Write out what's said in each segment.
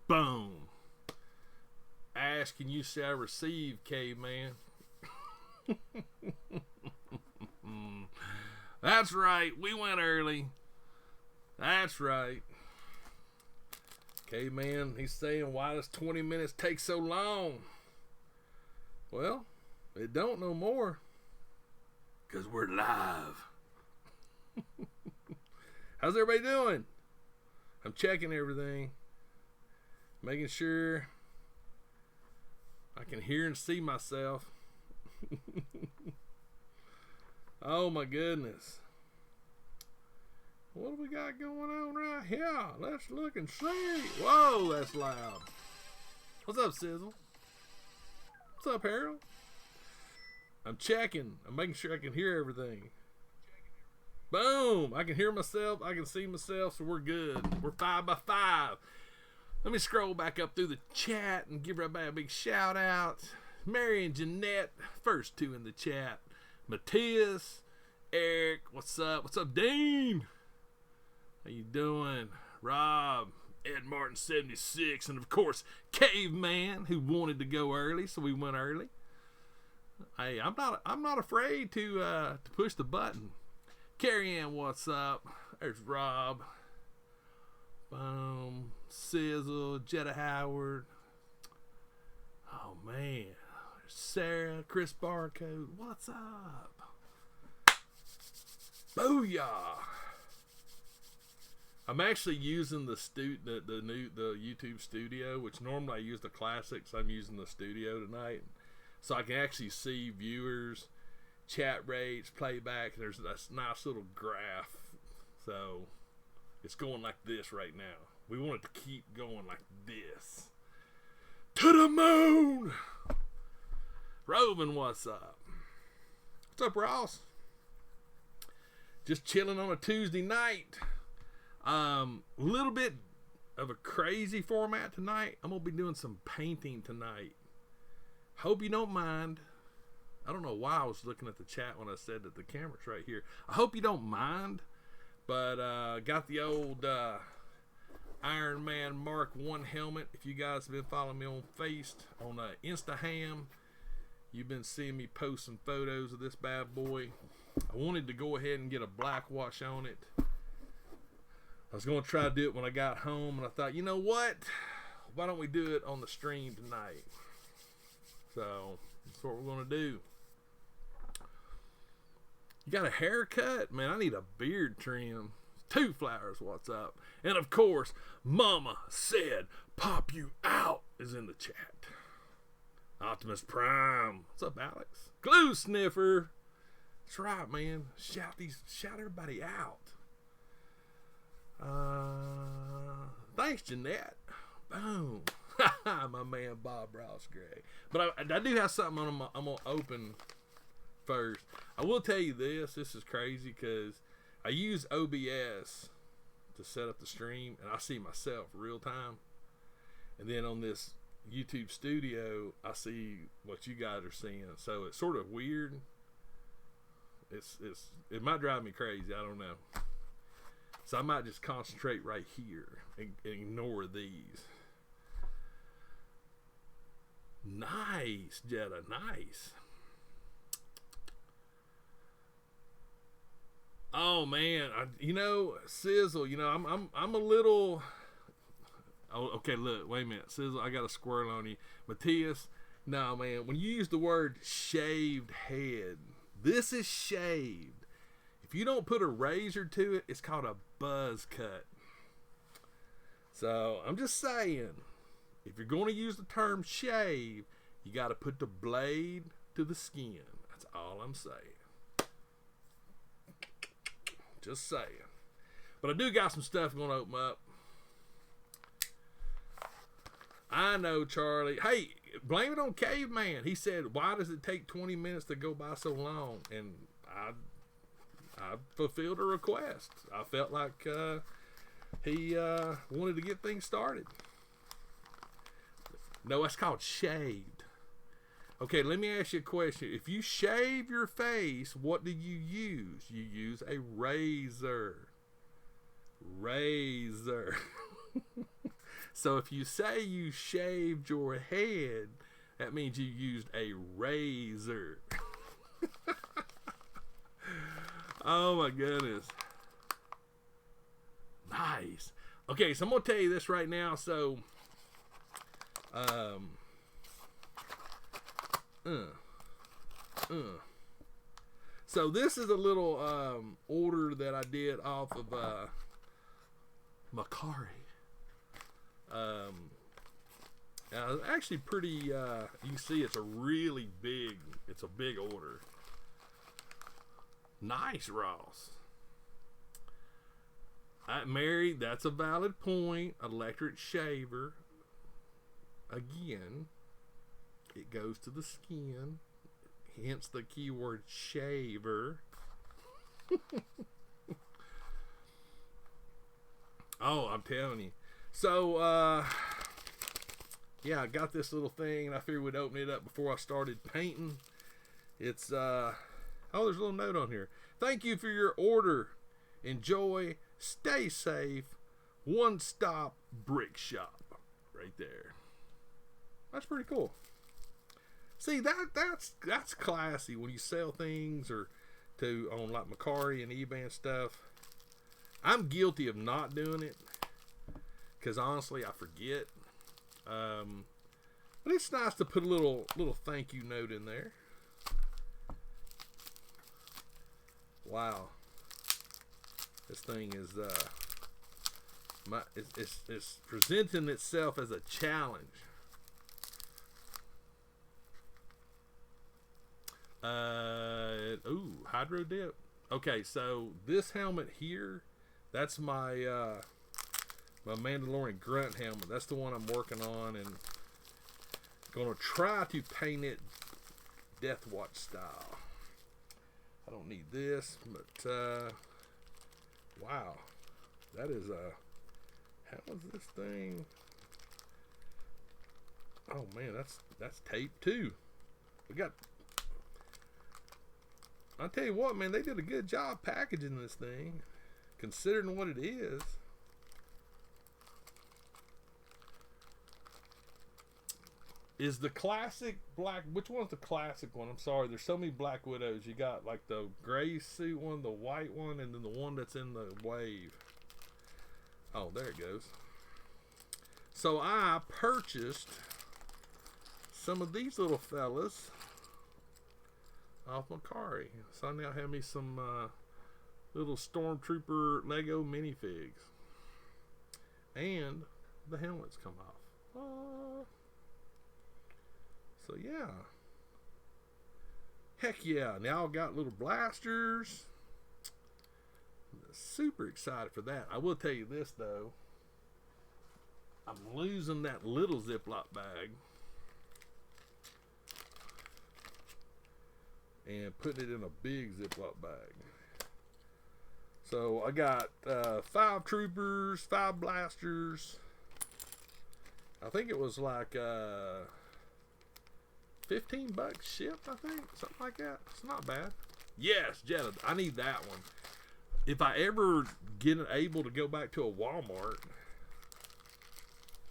Boom. Ask and you shall receive, caveman. That's right. We went early. That's right. Caveman, he's saying, why does 20 minutes take so long? Well, it don't no more. Because we're live. How's everybody doing? I'm checking everything. Making sure I can hear and see myself. Oh my goodness. What do we got going on right here? Let's look and see. Whoa, that's loud. What's up, Sizzle? What's up, Harold? I'm checking. I'm making sure I can hear everything. Boom! I can hear myself. I can see myself, so we're good. We're 5 by 5. Let me scroll back up through the chat and give everybody a big shout out. Mary and Jeanette, first two in the chat. Matthias, Eric, what's up? What's up, Dean? How you doing? Rob, Ed Martin 76, and of course, Caveman, who wanted to go early, so we went early. Hey, I'm not afraid to push the button. Carrie Ann, what's up? There's Rob. Boom. Sizzle, Jetta Howard. Oh man. There's Sarah, Chris Barcode. What's up? Booyah. I'm actually using the YouTube studio, which normally I use the classics. I'm using the studio tonight, so I can actually see viewers, chat rates, playback. There's this nice little graph, so it's going like this right now. We want it to keep going like this. To the moon. Robin, what's up? What's up, Ross? Just chilling on a Tuesday night. Little bit of a crazy format tonight. I'm gonna be doing some painting tonight. Hope you don't mind. I don't know why I was looking at the chat when I said that the camera's right here. I hope you don't mind, but got the old Iron Man Mark 1 helmet. If you guys have been following me on Instaham, you've been seeing me post some photos of this bad boy. I wanted to go ahead and get a black wash on it. I was going to try to do it when I got home, and I thought, you know what? Why don't we do it on the stream tonight? So, that's what we're going to do. You got a haircut? Man, I need a beard trim. Two Flowers, what's up? And of course, Mama said, pop you out is in the chat. Optimus Prime. What's up, Alex? Glue Sniffer. That's right, man. Shout everybody out. Thanks, Jeanette. Boom. My man Bob Ross Gray. But I do have something I'm gonna open first. I will tell you this is crazy because I use OBS to set up the stream and I see myself real time, and then on this YouTube studio I see what you guys are seeing, so it's sort of weird. It might drive me crazy, I don't know. So I might just concentrate right here and ignore these. Nice, Jetta, nice. Oh man, Sizzle. I'm a little. Oh, okay. Look, wait a minute, Sizzle. I got a squirrel on you, Matthias. No, man. When you use the word shaved head, this is shaved. If you don't put a razor to it, it's called a buzz cut. So I'm just saying, if you're going to use the term shave, you got to put the blade to the skin. That's all I'm saying. Just saying. But I do got some stuff going to open up. I know, Charlie. Hey, blame it on Caveman. He said, why does it take 20 minutes to go by so long? And I fulfilled a request. I felt like he wanted to get things started. No, that's called shaved. Okay, let me ask you a question. If you shave your face, what do you use? You use a razor. Razor. So if you say you shaved your head, that means you used a razor. Oh my goodness. Nice. Okay, so I'm gonna tell you this right now. So, so this is a little order that I did off of Macari. Actually pretty. You can see it's a really big. It's a big order. Nice, Ross. Mary, that's a valid point. Electric shaver. Again, it goes to the skin. Hence the keyword shaver. Oh, I'm telling you. So, yeah, I got this little thing, and I figured we'd open it up before I started painting. It's, oh, there's a little note on here. Thank you for your order. Enjoy. Stay safe. One stop brick shop. Right there. That's pretty cool. See, that's classy when you sell things or on like Macari and eBay and stuff. I'm guilty of not doing it because honestly I forget. But it's nice to put a little thank you note in there. Wow, this thing is it's presenting itself as a challenge. Hydro dip. Okay, so this helmet here, that's my my Mandalorian grunt helmet. That's the one I'm working on and gonna try to paint it Death Watch style. I don't need this, but wow, that is how is this thing? Oh man, that's tape too. We got. I'll tell you what, man, they did a good job packaging this thing, considering what it is. Is the classic black, which one's the classic one? I'm sorry, there's so many Black Widows. You got like the gray suit one, the white one, and then the one that's in the wave. Oh, there it goes. So I purchased some of these little fellas off Macari. So I now have me some little Stormtrooper Lego minifigs. And the helmets come off. So yeah. Heck yeah. Now I've got little blasters. I'm super excited for that. I will tell you this though. I'm losing that little Ziploc bag. And putting it in a big Ziploc bag. So I got 5 troopers, 5 blasters. I think it was like $15 shipped, I think. Something like that. It's not bad. Yes, Jetta, I need that one. If I ever get able to go back to a Walmart,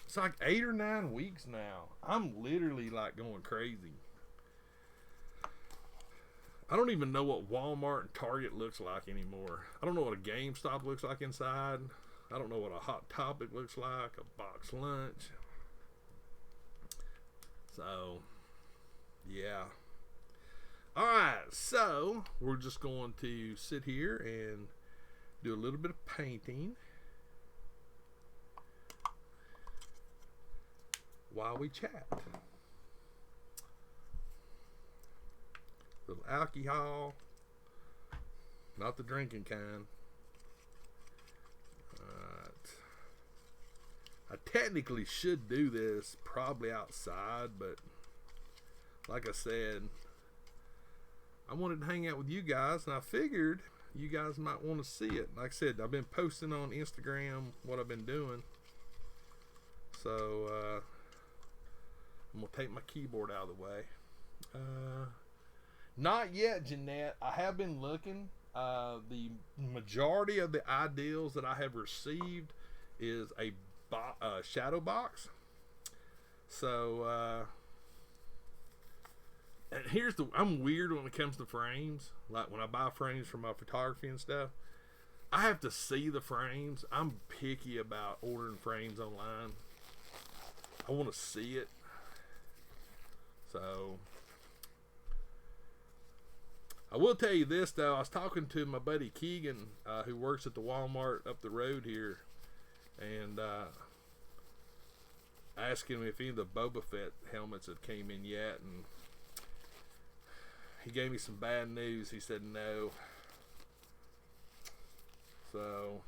it's like 8 or 9 weeks now. I'm literally like going crazy. I don't even know what Walmart and Target looks like anymore. I don't know what a GameStop looks like inside. I don't know what a Hot Topic looks like, a box lunch. So, yeah. Alright, so we're just going to sit here and do a little bit of painting while we chat. Little alcohol, not the drinking kind. I technically should do this probably outside, but like I said, I wanted to hang out with you guys, and I figured you guys might want to see it. Like I said, I've been posting on Instagram what I've been doing. So I'm gonna take my keyboard out of the way. Not yet, Jeanette. I have been looking. The majority of the ideals that I have received is a shadow box. So and I'm weird when it comes to frames. Like when I buy frames for my photography and stuff, I have to see the frames. I'm picky about ordering frames online. I want to see it. So I will tell you this though. I was talking to my buddy Keegan, who works at the Walmart up the road here, and asked him if any of the Boba Fett helmets had came in yet, and he gave me some bad news. He said no. So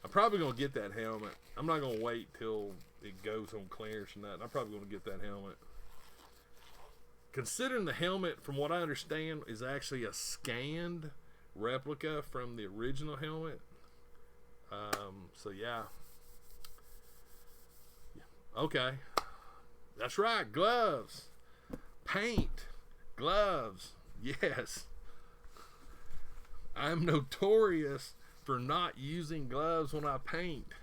I'm probably gonna get that helmet. I'm not gonna wait till it goes on clearance or nothing. I'm probably gonna get that helmet. Considering the helmet, from what I understand, is actually a scanned replica from the original helmet. So yeah. Okay. That's right. Gloves. Paint. Gloves. Yes. I'm notorious for not using gloves when I paint.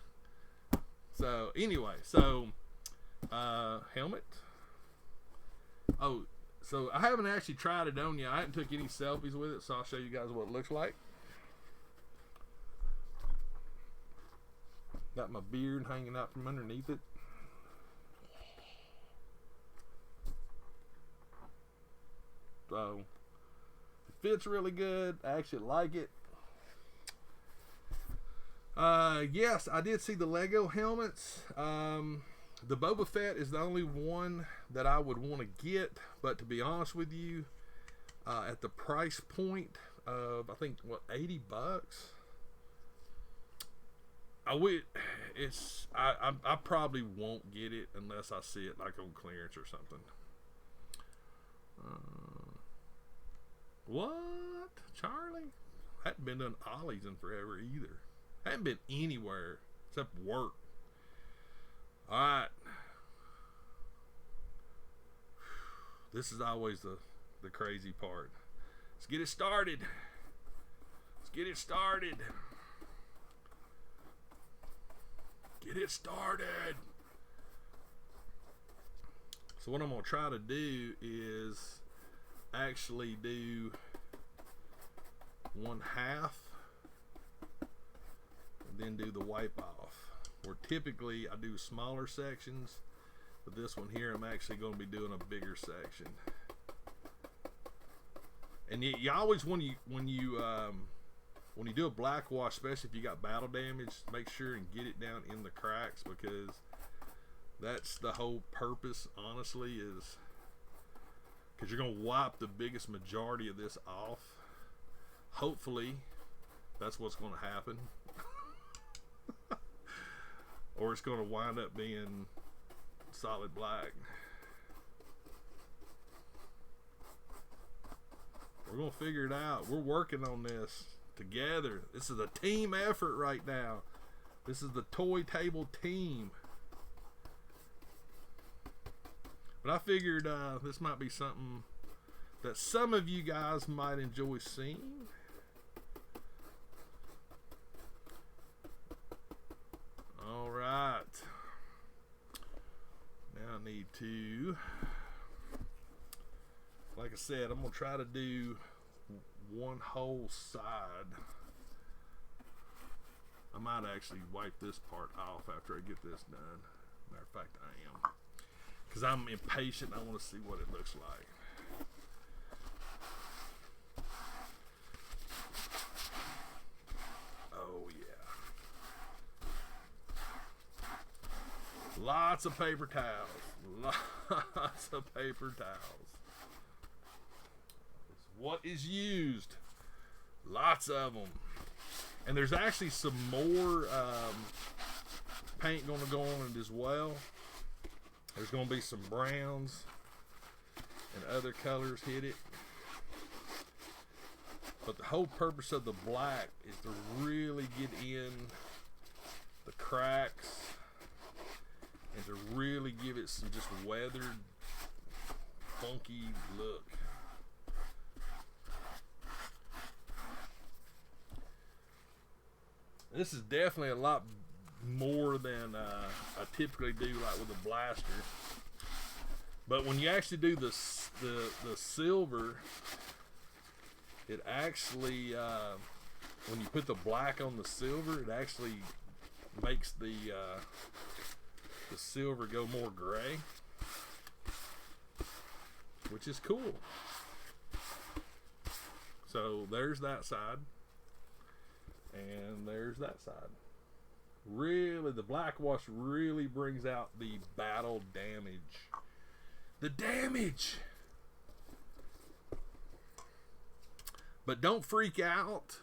So anyway, helmet. Oh, so I haven't actually tried it on yet. I haven't took any selfies with it, so I'll show you guys what it looks like. Got my beard hanging out from underneath it. So it fits really good. I actually like it. Yes, I did see the Lego helmets. The Boba Fett is the only one that I would want to get, but to be honest with you, at the price point of I think what, $80, I probably won't get it unless I see it like on clearance or something. What, Charlie? I haven't been done ollies in forever either. I haven't been anywhere except work. Alright. This is always the crazy part. Let's get it started. Let's get it started. Get it started. So what I'm going to try to do is actually do 1/2 and then do the wipe off. Where typically I do smaller sections, but this one here I'm actually going to be doing a bigger section. And you always, when you do a black wash, especially if you got battle damage, make sure and get it down in the cracks, because that's the whole purpose, honestly, is because you're going to wipe the biggest majority of this off. Hopefully that's what's going to happen. Or it's going to wind up being solid black. We're going to figure it out. We're working on this together. This is a team effort right now. This is the toy table team. But I figured this might be something that some of you guys might enjoy seeing. All right. Now I need to, like I said, I'm going to try to do one whole side. I might actually wipe this part off after I get this done. Matter of fact, I am. Because I'm impatient. I want to see what it looks like. Oh, yeah. Lots of paper towels. Lots of paper towels. What is used? Lots of them. And there's actually some more paint going to go on it as well. There's going to be some browns and other colors hit it. But the whole purpose of the black is to really get in the cracks and to really give it some just weathered, funky look. This is definitely a lot more than I typically do, like with a blaster. But when you actually do the silver, it actually when you put the black on the silver, it actually makes the silver go more gray, which is cool. So there's that side, and there's that side. Really, the black wash really brings out the battle damage. The damage! But don't freak out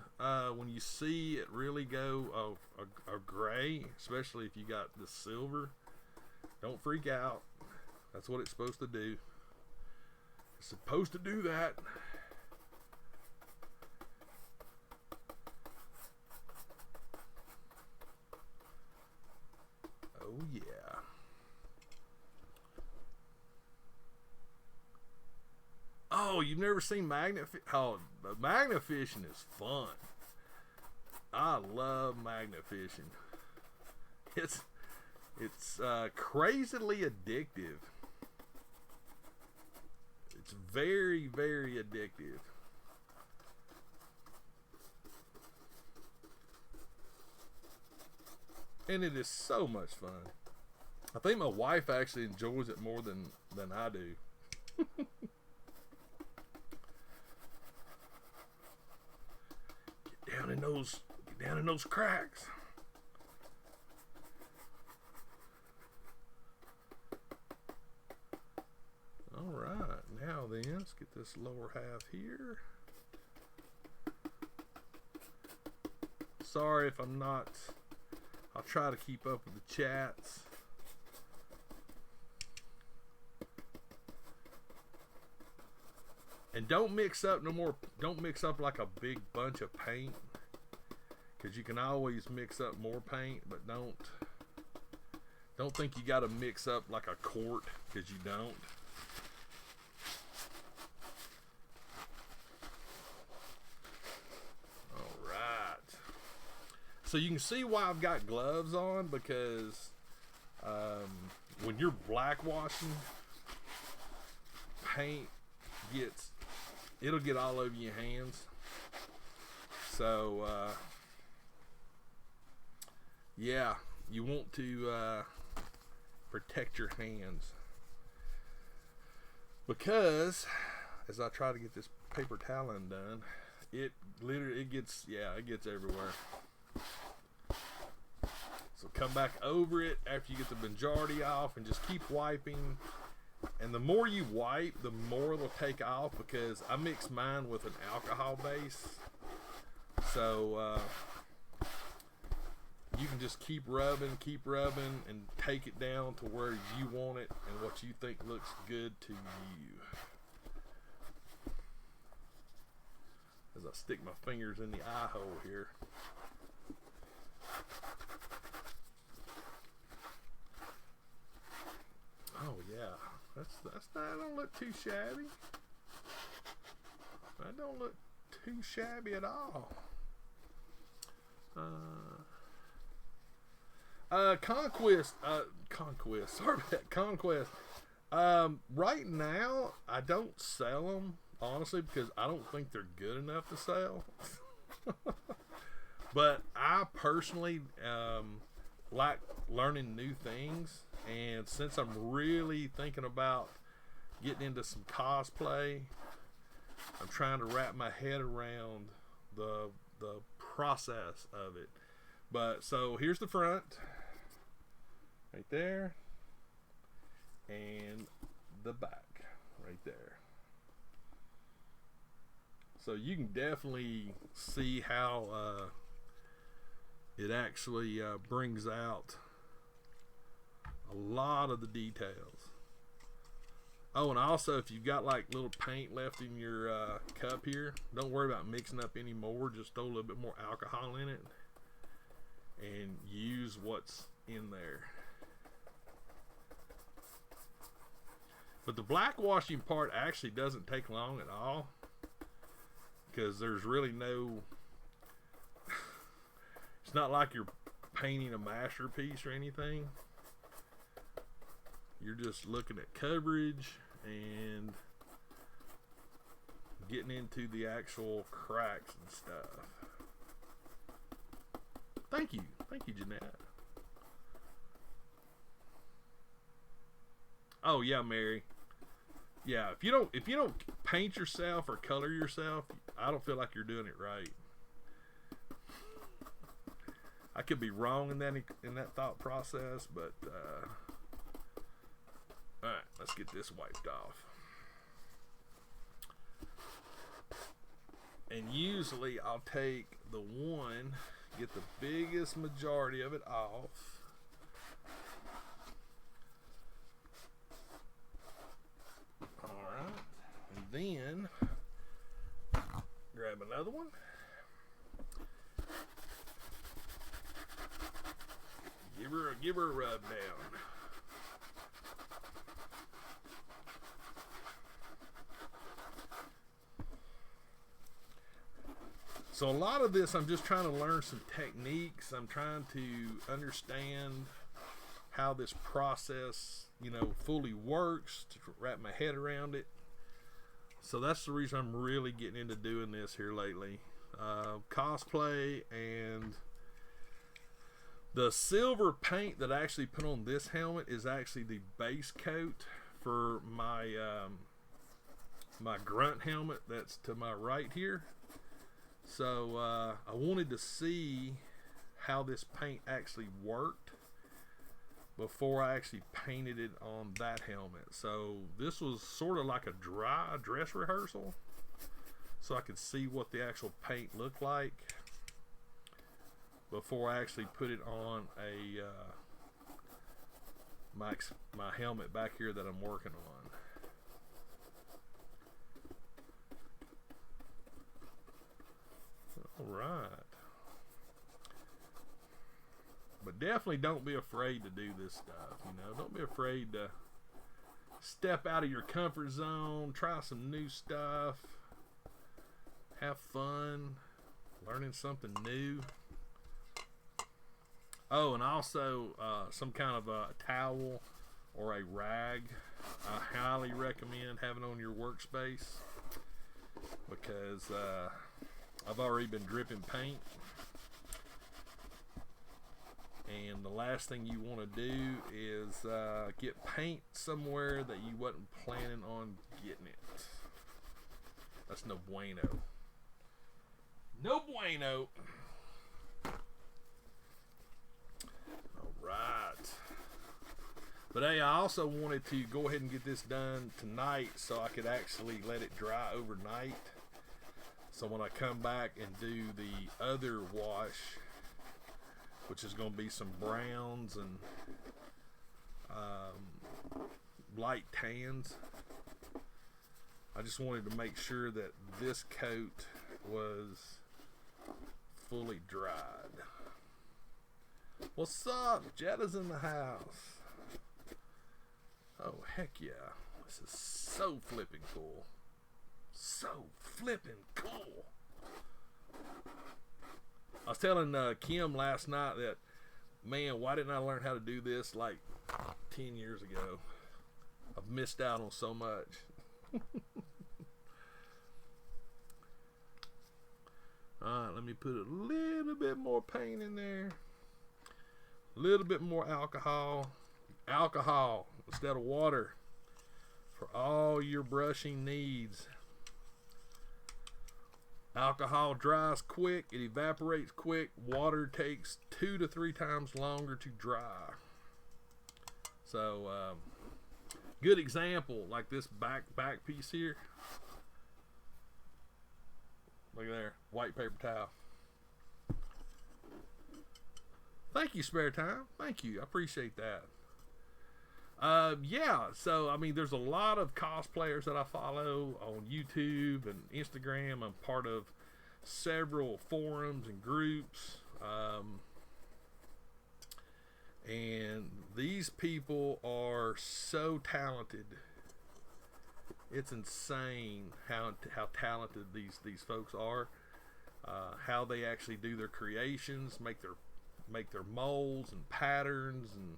when you see it really go a gray, especially if you got the silver. Don't freak out. That's what it's supposed to do. It's supposed to do that. Oh yeah. Oh, you've never seen magnet? Oh, magnet fishing is fun. I love magnet fishing. It's crazily addictive. It's very, very addictive. And it is so much fun. I think my wife actually enjoys it more than I do. Get down in those cracks. All right, now then, let's get this lower half here. Sorry if I'm not. I'll try to keep up with the chats. And don't mix up don't mix up like a big bunch of paint, because you can always mix up more paint, but don't think you got to mix up like a quart, because you don't. So you can see why I've got gloves on, because when you're black washing, paint it'll get all over your hands. So yeah, you want to protect your hands, because as I try to get this paper towel undone, it gets everywhere. So come back over it after you get the majority off, and just keep wiping. And the more you wipe, the more it'll take off, because I mix mine with an alcohol base. So you can just keep rubbing, and take it down to where you want it and what you think looks good to you. As I stick my fingers in the eye hole here. Oh yeah, that don't look too shabby. That don't look too shabby at all. Conquest. Sorry about that. Conquest. Right now, I don't sell them, honestly, because I don't think they're good enough to sell. But I personally like learning new things, and since I'm really thinking about getting into some cosplay, I'm trying to wrap my head around the process of it. But so here's the front, right there, and the back, right there. So you can definitely see how it actually brings out a lot of the details. Oh, and also, if you've got like little paint left in your cup here, don't worry about mixing up anymore. Just throw a little bit more alcohol in it and use what's in there. But the black washing part actually doesn't take long at all, because there's really no it's not like you're painting a masterpiece or anything. You're just looking at coverage and getting into the actual cracks and stuff. Thank you, Jeanette. Oh yeah, Mary. Yeah, if you don't paint yourself or color yourself, I don't feel like you're doing it right. I could be wrong in that thought process, but all right, let's get this wiped off. And usually I'll take the one, get the biggest majority of it off. Alright. And then grab another one. Give her a rub down. So a lot of this, I'm just trying to learn some techniques. I'm trying to understand how this process, fully works, to wrap my head around it. So that's the reason I'm really getting into doing this here lately. Cosplay, and the silver paint that I actually put on this helmet is actually the base coat for my my grunt helmet that's to my right here. So I wanted to see how this paint actually worked before I actually painted it on that helmet. So this was sort of like a dry dress rehearsal, so I could see what the actual paint looked like before I actually put it on a my helmet back here that I'm working on. Alright. But definitely don't be afraid to do this stuff. Don't be afraid to step out of your comfort zone, try some new stuff, have fun, learning something new. Oh, and also some kind of a towel or a rag. I highly recommend having on your workspace, because I've already been dripping paint, and the last thing you want to do is get paint somewhere that you wasn't planning on getting it. That's no bueno. No bueno. Alright. But hey, I also wanted to go ahead and get this done tonight so I could actually let it dry overnight. So when I come back and do the other wash, which is going to be some browns and light tans, I just wanted to make sure that this coat was fully dried. What's up? Jetta's in the house. Oh, heck yeah. This is so flipping cool. So flipping cool. I was telling Kim last night that, man, why didn't I learn how to do this like 10 years ago? I've missed out on so much. Alright, let me put a little bit more paint in there. A little bit more alcohol. Alcohol instead of water for all your brushing needs. Alcohol dries quick, it evaporates quick. Water takes 2 to 3 times longer to dry. So, good example, like this back piece here. Look there, white paper towel. Thank you, Spare Time. Thank you, I appreciate that. Yeah, so I mean, there's a lot of cosplayers that I follow on YouTube and Instagram. I'm part of several forums and groups, and these people are so talented. It's insane how talented these folks are. How they actually do their creations, make their make their molds and patterns, and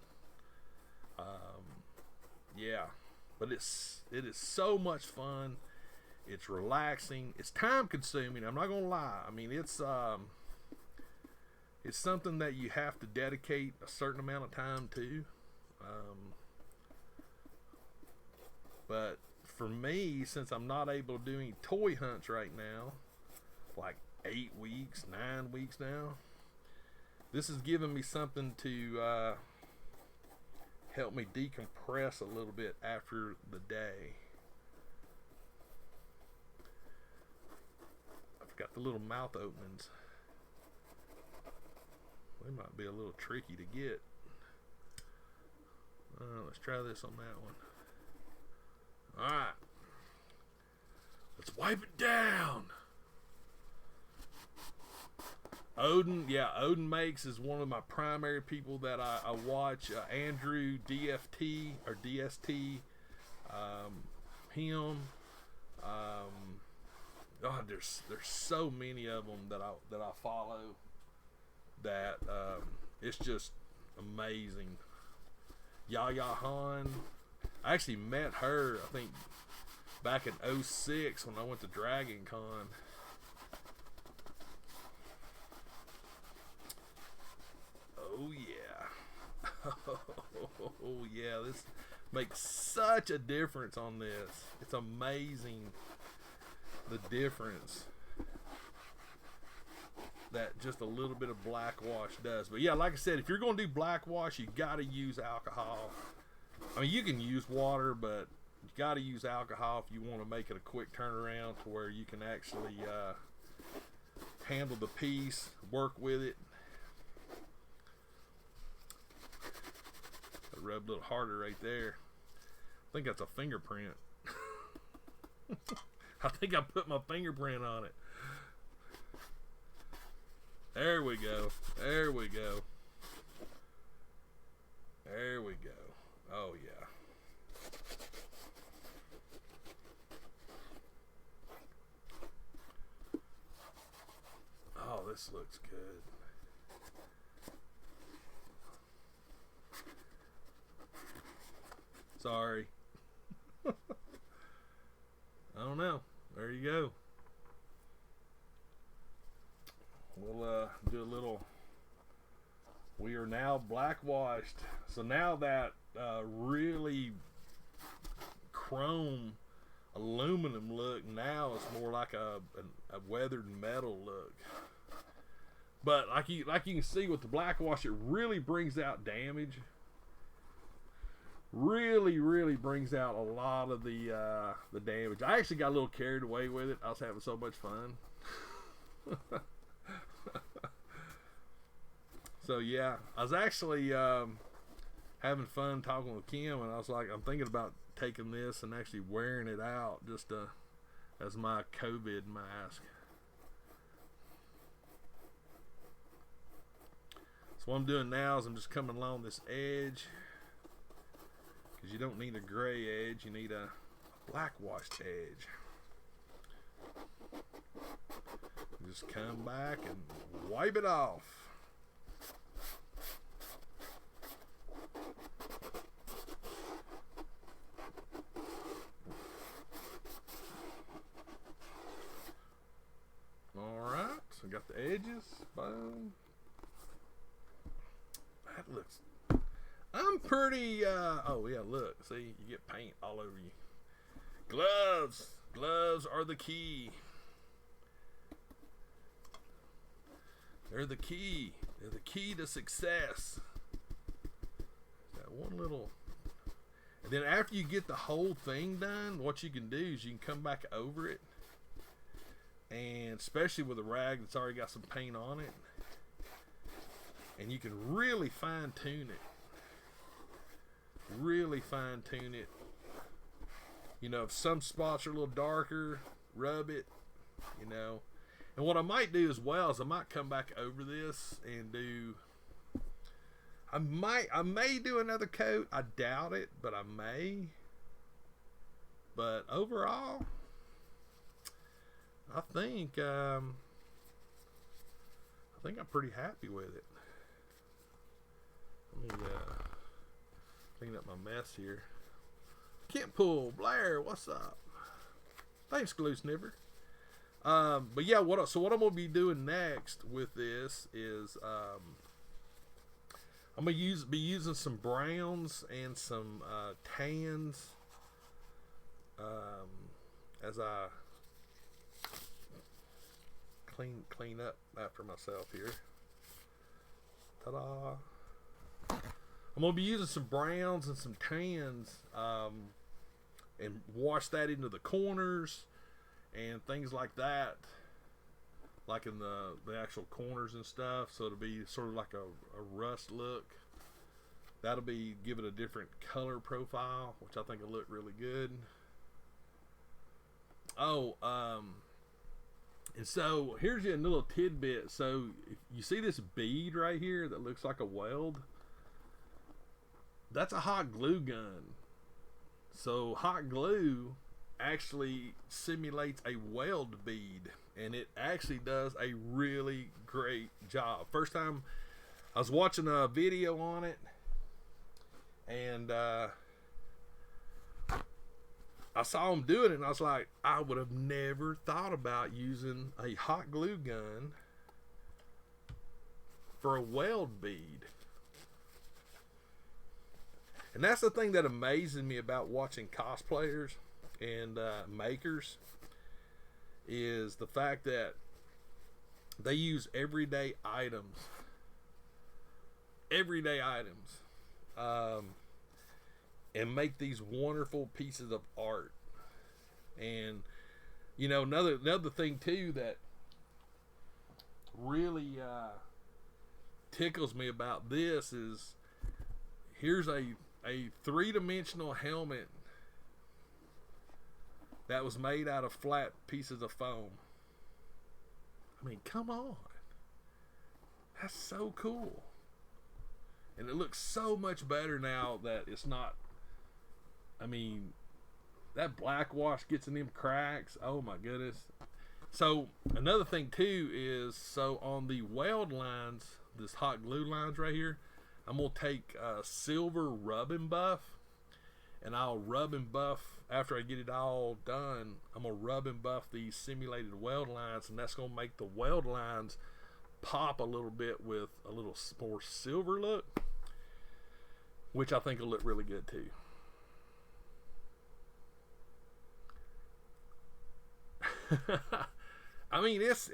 yeah, but it is so much fun. It's relaxing. It's time consuming. I'm not gonna lie. I mean, it's something that you have to dedicate a certain amount of time to. But for me, since I'm not able to do any toy hunts right now, like 8 weeks, 9 weeks now, this is giving me something to help me decompress a little bit after the day. I've got the little mouth openings. They might be a little tricky to get. Let's try this on that one. Alright. Let's wipe it down. Odin Makes is one of my primary people that I watch. Andrew DFT or DST, him. God, there's so many of them that I follow that it's just amazing. Yaya Han, I actually met her, I think, back in 06 when I went to Dragon Con. Oh yeah. Oh yeah, this makes such a difference on this. It's amazing the difference that just a little bit of black wash does. But yeah, like I said, if you're going to do black wash, you got to use alcohol. I mean, you can use water, but you got to use alcohol if you want to make it a quick turnaround to where you can actually handle the piece, work with it. I rubbed a little harder right there. I think that's a fingerprint. I think I put my fingerprint on it. There we go. There we go. There we go. Oh, yeah. Oh, this looks good. Sorry. I don't know. There you go. We'll do a little. We are now black washed. So now that really chrome aluminum look, now it's more like a weathered metal look. But like you can see with the black wash, it really brings out damage. Really brings out a lot of the damage. I actually got a little carried away with it. I was having so much fun. So yeah, I was actually having fun talking with Kim, and I was like, I'm thinking about taking this and actually wearing it out just as my COVID mask. So what I'm doing now is I'm just coming along this edge, because you don't need a gray edge, you need a black washed edge. Just come back and wipe it off. Alright, so got the edges. Boom. That looks... I'm pretty... oh yeah, look. See, you get paint all over you. Gloves. Gloves are the key. They're the key. They're the key to success. That one little... And then after you get the whole thing done, what you can do is you can come back over it. And especially with a rag that's already got some paint on it. And you can really fine tune it. Really fine tune it. You know, if some spots are a little darker, rub it, you know. And what I might do as well is I might come back over this and do... I may do another coat. I doubt it, but I may. But overall, I think I'm pretty happy with it. Let me clean up my mess here. Kent Pool, Blair, what's up? Thanks, Glue Sniffer. But yeah, what I'm gonna be doing next with this is I'm gonna be using some browns and some tans as I clean up after myself here. Ta-da! I'm gonna be using some browns and some tans and wash that into the corners and things like that, like in the actual corners and stuff, so it'll be sort of like a rust look. That'll be give it a different color profile, which I think will look really good. Oh, and so here's a little tidbit. So you see this bead right here that looks like a weld? That's a hot glue gun. So hot glue actually simulates a weld bead, and it actually does a really great job. First time I was watching a video on it, and I saw him doing it, and I was like, I would have never thought about using a hot glue gun for a weld bead. And that's the thing that amazes me about watching cosplayers and makers, is the fact that they use everyday items, and make these wonderful pieces of art. And you know, another thing too that really tickles me about this is, here's a three-dimensional helmet that was made out of flat pieces of foam. I mean, come on. That's so cool. And it looks so much better now that it's not, I mean, that black wash gets in them cracks. Oh my goodness. So another thing too is, so on the weld lines, this hot glue lines right here, I'm going to take silver rub and buff, and I'll rub and buff after I get it all done. I'm going to rub and buff these simulated weld lines, and that's going to make the weld lines pop a little bit with a little more silver look, which I think will look really good too. I mean, it's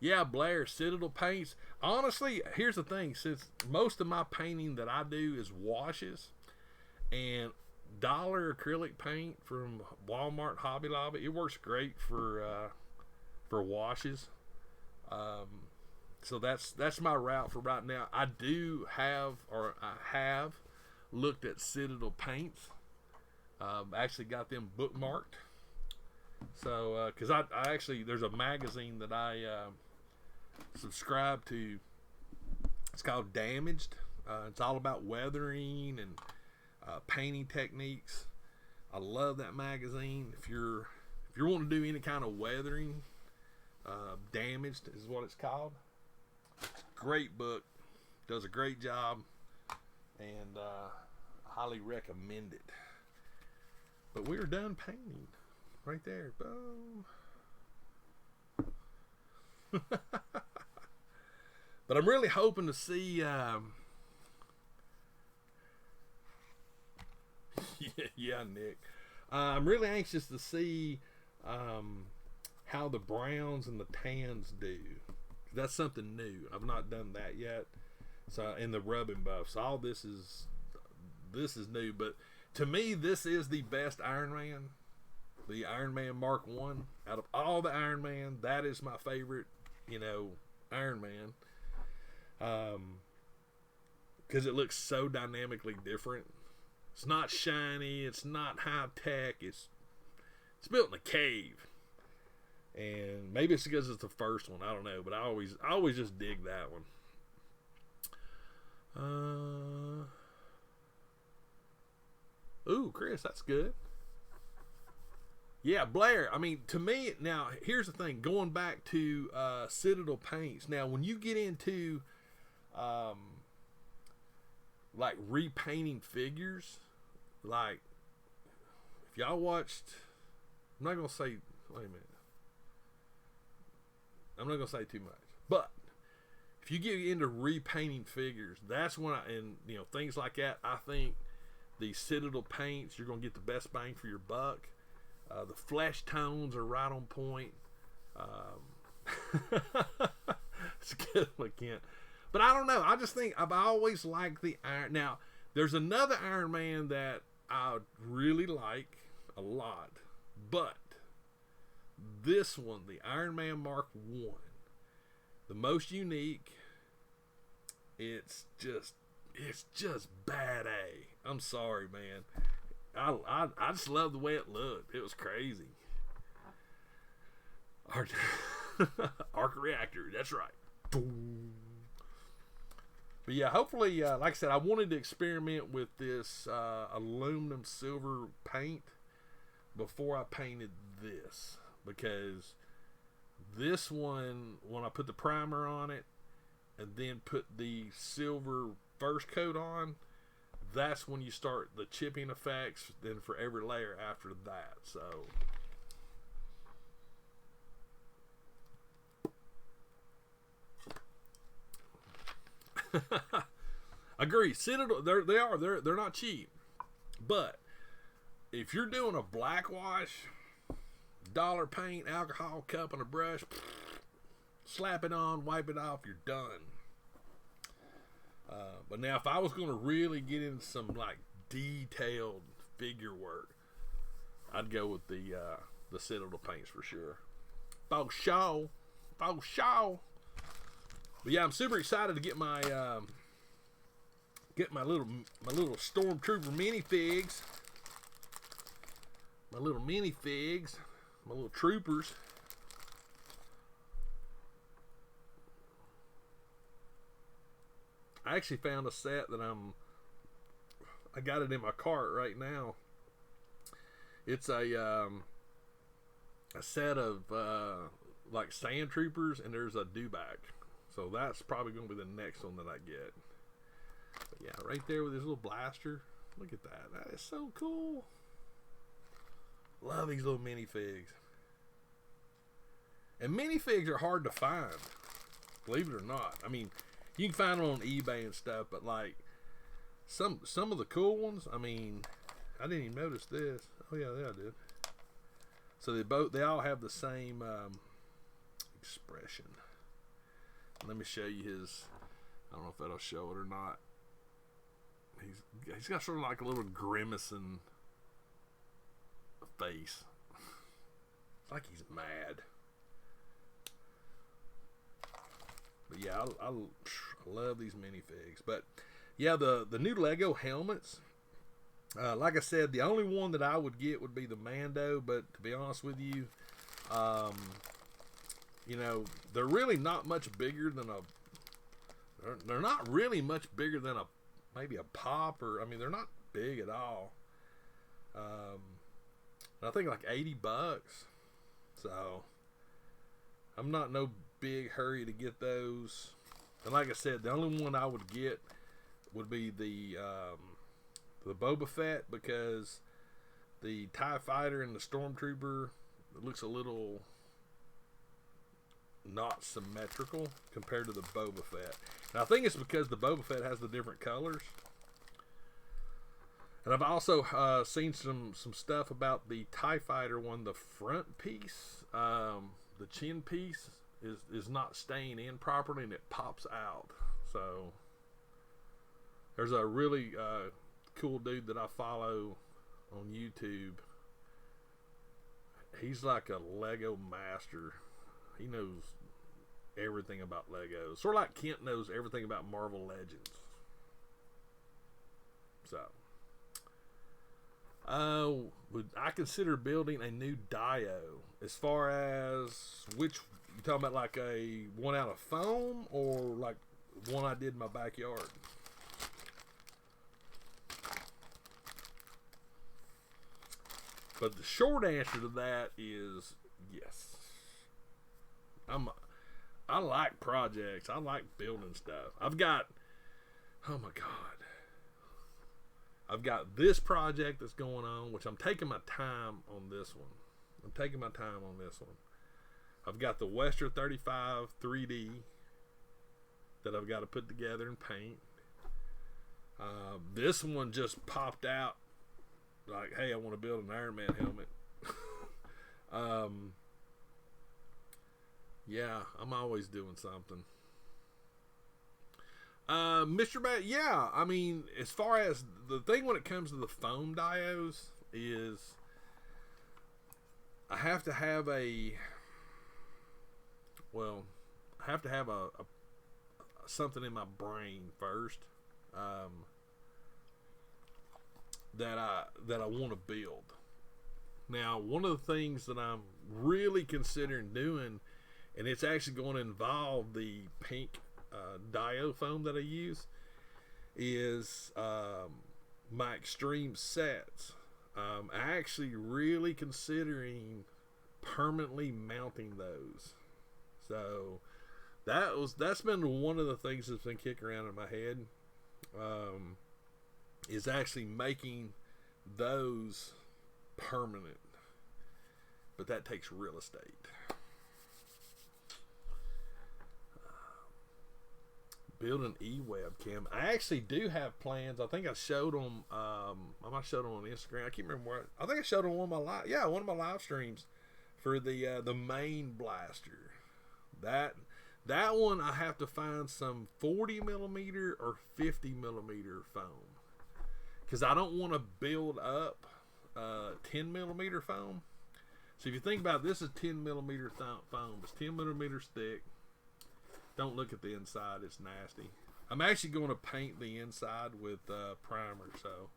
yeah, Blair, Citadel paints. Honestly, here's the thing. Since most of my painting that I do is washes, and dollar acrylic paint from Walmart, Hobby Lobby, it works great for washes. So that's my route for right now. I have looked at Citadel paints. Actually got them bookmarked. So, because I actually, there's a magazine that I subscribe to. It's called Damaged. It's all about weathering and painting techniques. I love that magazine. If you're wanting to do any kind of weathering, Damaged is what it's called. Great book, does a great job, and highly recommend it. But we're done painting. Right there, boom. But I'm really hoping to see yeah, Nick. I'm really anxious to see how the browns and the tans do. That's something new. I've not done that yet. So, in the rub and buffs, all this is new. But to me, this is the best Iron Man. The Iron Man Mark 1. Out of all the Iron Man, that is my favorite, Iron Man. Because it looks so dynamically different. It's not shiny. It's not high tech. It's built in a cave. And maybe it's because it's the first one. I don't know. But I always just dig that one. Ooh, Chris, that's good. Yeah, Blair, I mean, to me, now, here's the thing. Going back to Citadel paints. Now, when you get into like repainting figures. Like, if y'all watched, I'm not gonna say. Wait a minute. I'm not gonna say too much, but if you get into repainting figures, that's when and things like that. I think the Citadel paints, you're gonna get the best bang for your buck. The flesh tones are right on point. It's good, Kent. But I don't know. I just think I've always liked the Iron. Now, there's another Iron Man that I really like a lot, but this one, the Iron Man Mark 1, the most unique. It's just bad A. I'm sorry, man. I just love the way it looked. It was crazy. Arc reactor. That's right. But yeah, hopefully, like I said, I wanted to experiment with this aluminum silver paint before I painted this, because this one, when I put the primer on it and then put the silver first coat on, that's when you start the chipping effects then for every layer after that. So agree. Citadel, they're not cheap, but if you're doing a black wash, dollar paint, alcohol cup, and a brush, slap it on, wipe it off, you're done. But now, if I was going to really get into some like detailed figure work, I'd go with the Citadel paints for sure. For sure. But yeah, I'm super excited to get my little Stormtrooper minifigs. My little troopers. I actually found a set that I got it in my cart right now. It's a set of like sand troopers, and there's a dewback. So that's probably going to be the next one that I get. But yeah, right there with his little blaster. Look at that. That is so cool. Love these little minifigs. And minifigs are hard to find, believe it or not. I mean, you can find them on eBay and stuff, but like some of the cool ones, I mean, I didn't even notice this. Oh yeah, I did. So they all have the same expression. Let me show you his. I don't know if that'll show it or not. He's got sort of like a little grimacing face. It's like he's mad. But yeah, I love these minifigs. But yeah, the new Lego helmets. Like I said, the only one that I would get would be the Mando. But to be honest with you, they're really not much bigger than they're not really much bigger than maybe a pop, or I mean, they're not big at all. I think like $80. So I'm not in no big hurry to get those. And like I said, the only one I would get would be the Boba Fett, because the TIE Fighter and the Stormtrooper, it looks a little not symmetrical compared to the Boba Fett. And I think it's because the Boba Fett has the different colors. And I've also seen some stuff about the TIE Fighter one. The front piece, the chin piece, is not staying in properly, and it pops out. So there's a really cool dude that I follow on YouTube. He's like a Lego master. He knows everything about Legos. Sort of like Kent knows everything about Marvel Legends. So would I consider building a new Dio? As far as which, you talking about like a one out of foam, or like one I did in my backyard? But the short answer to that is yes. I like projects. I like building stuff. I've got, oh my God, I've got this project that's going on, which I'm taking my time on this one. I've got the Western 35 3D that I've got to put together and paint. This one just popped out like, hey, I want to build an Iron Man helmet. Yeah, I'm always doing something. Mr. Bat, yeah, I mean, as far as the thing when it comes to the foam diodes is I have to have a something in my brain first that I want to build. Now, one of the things that I'm really considering doing, and it's actually going to involve the pink diode foam that I use, is my extreme sets. I'm actually really considering permanently mounting those. So that's been one of the things that's been kicking around in my head, is actually making those permanent, but that takes real estate. Build an e-webcam. I actually do have plans. I think I showed them. I might have showed them on Instagram. I can't remember where. I think I showed them on one of my live streams for the main blaster. That one I have to find some 40 millimeter or 50 millimeter foam, because I don't want to build up 10 millimeter foam. So if you think about it, this is 10 millimeter foam. It's 10 millimeters thick. Don't look at the inside, it's nasty. I'm actually going to paint the inside with primer. So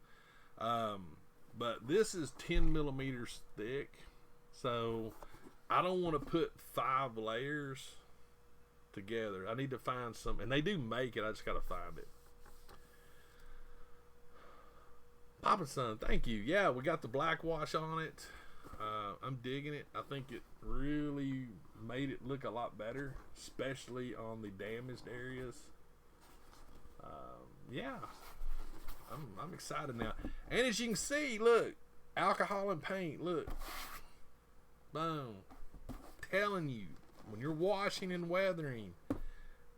but this is 10 millimeters thick, so I don't want to put 5 layers together. I need to find some, and they do make it, I just got to find it. Papa Son, thank you. Yeah, we got the black wash on it. I'm digging it. I think it really made it look a lot better, especially on the damaged areas. Yeah, I'm excited now. And as you can see, look, alcohol and paint. Look, boom. Telling you, when you're washing and weathering,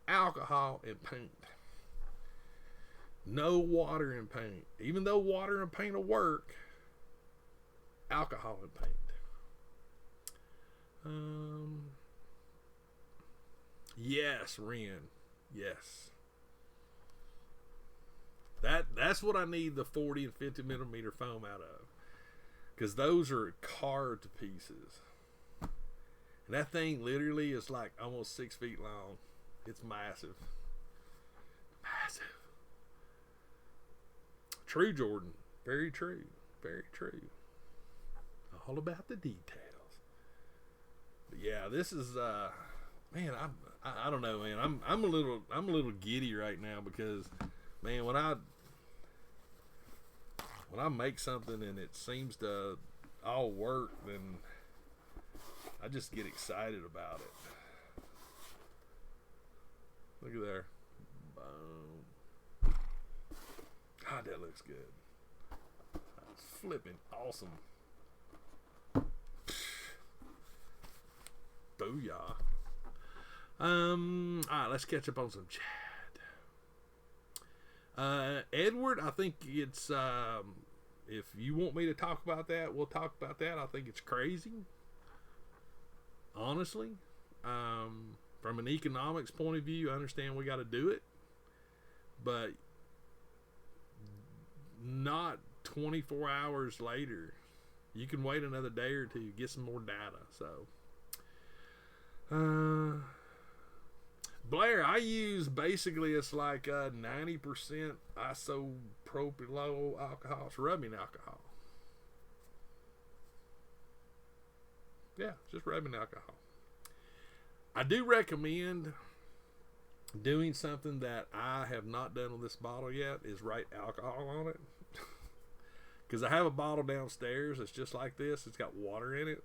alcohol and paint. No water and paint. Even though water and paint will work, alcohol and paint. Yes, Ren. Yes. That's what I need the 40 and 50 millimeter foam out of, because those are carved to pieces. And that thing literally is like almost 6 feet long. It's massive. Massive. True, Jordan. Very true. Very true. All about the details. But yeah, this is man, I don't know, man. I'm a little giddy right now, because man, when I make something and it seems to all work, then I just get excited about it. Look at there. Boom. God, that looks good. That's flipping awesome. Booyah. Alright, let's catch up on some chat. Edward, I think it's if you want me to talk about that, we'll talk about that. I think it's crazy, honestly. From an economics point of view, I understand we got to do it, but not 24 hours later. You can wait another day or two, get some more data. So Blair, I use basically, it's like 90% isopropyl alcohol. It's rubbing alcohol. Yeah, just rubbing alcohol. I do recommend doing something that I have not done with this bottle yet, is write alcohol on it. Because I have a bottle downstairs that's just like this. It's got water in it.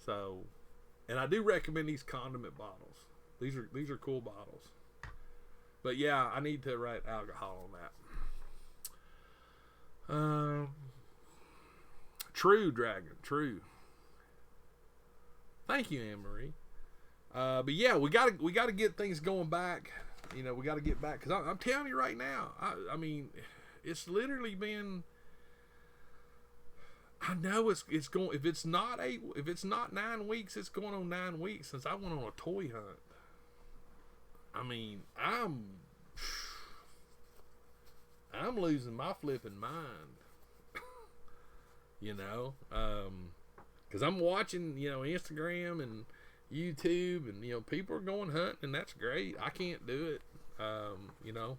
So, and I do recommend these condiment bottles. These are cool bottles. But yeah, I need to write alcohol on True, Dragon. True. Thank you, Anne Marie. But yeah, we gotta get things going back. You know, we gotta get back, because I'm telling you right now. I mean, it's literally been. I know it's going. If it's not 9 weeks, it's going on 9 weeks since I went on a toy hunt. I mean, I'm losing my flipping mind. You know, because I'm watching, you know, Instagram and YouTube, and, you know, people are going hunting, and that's great. I can't do it. You know,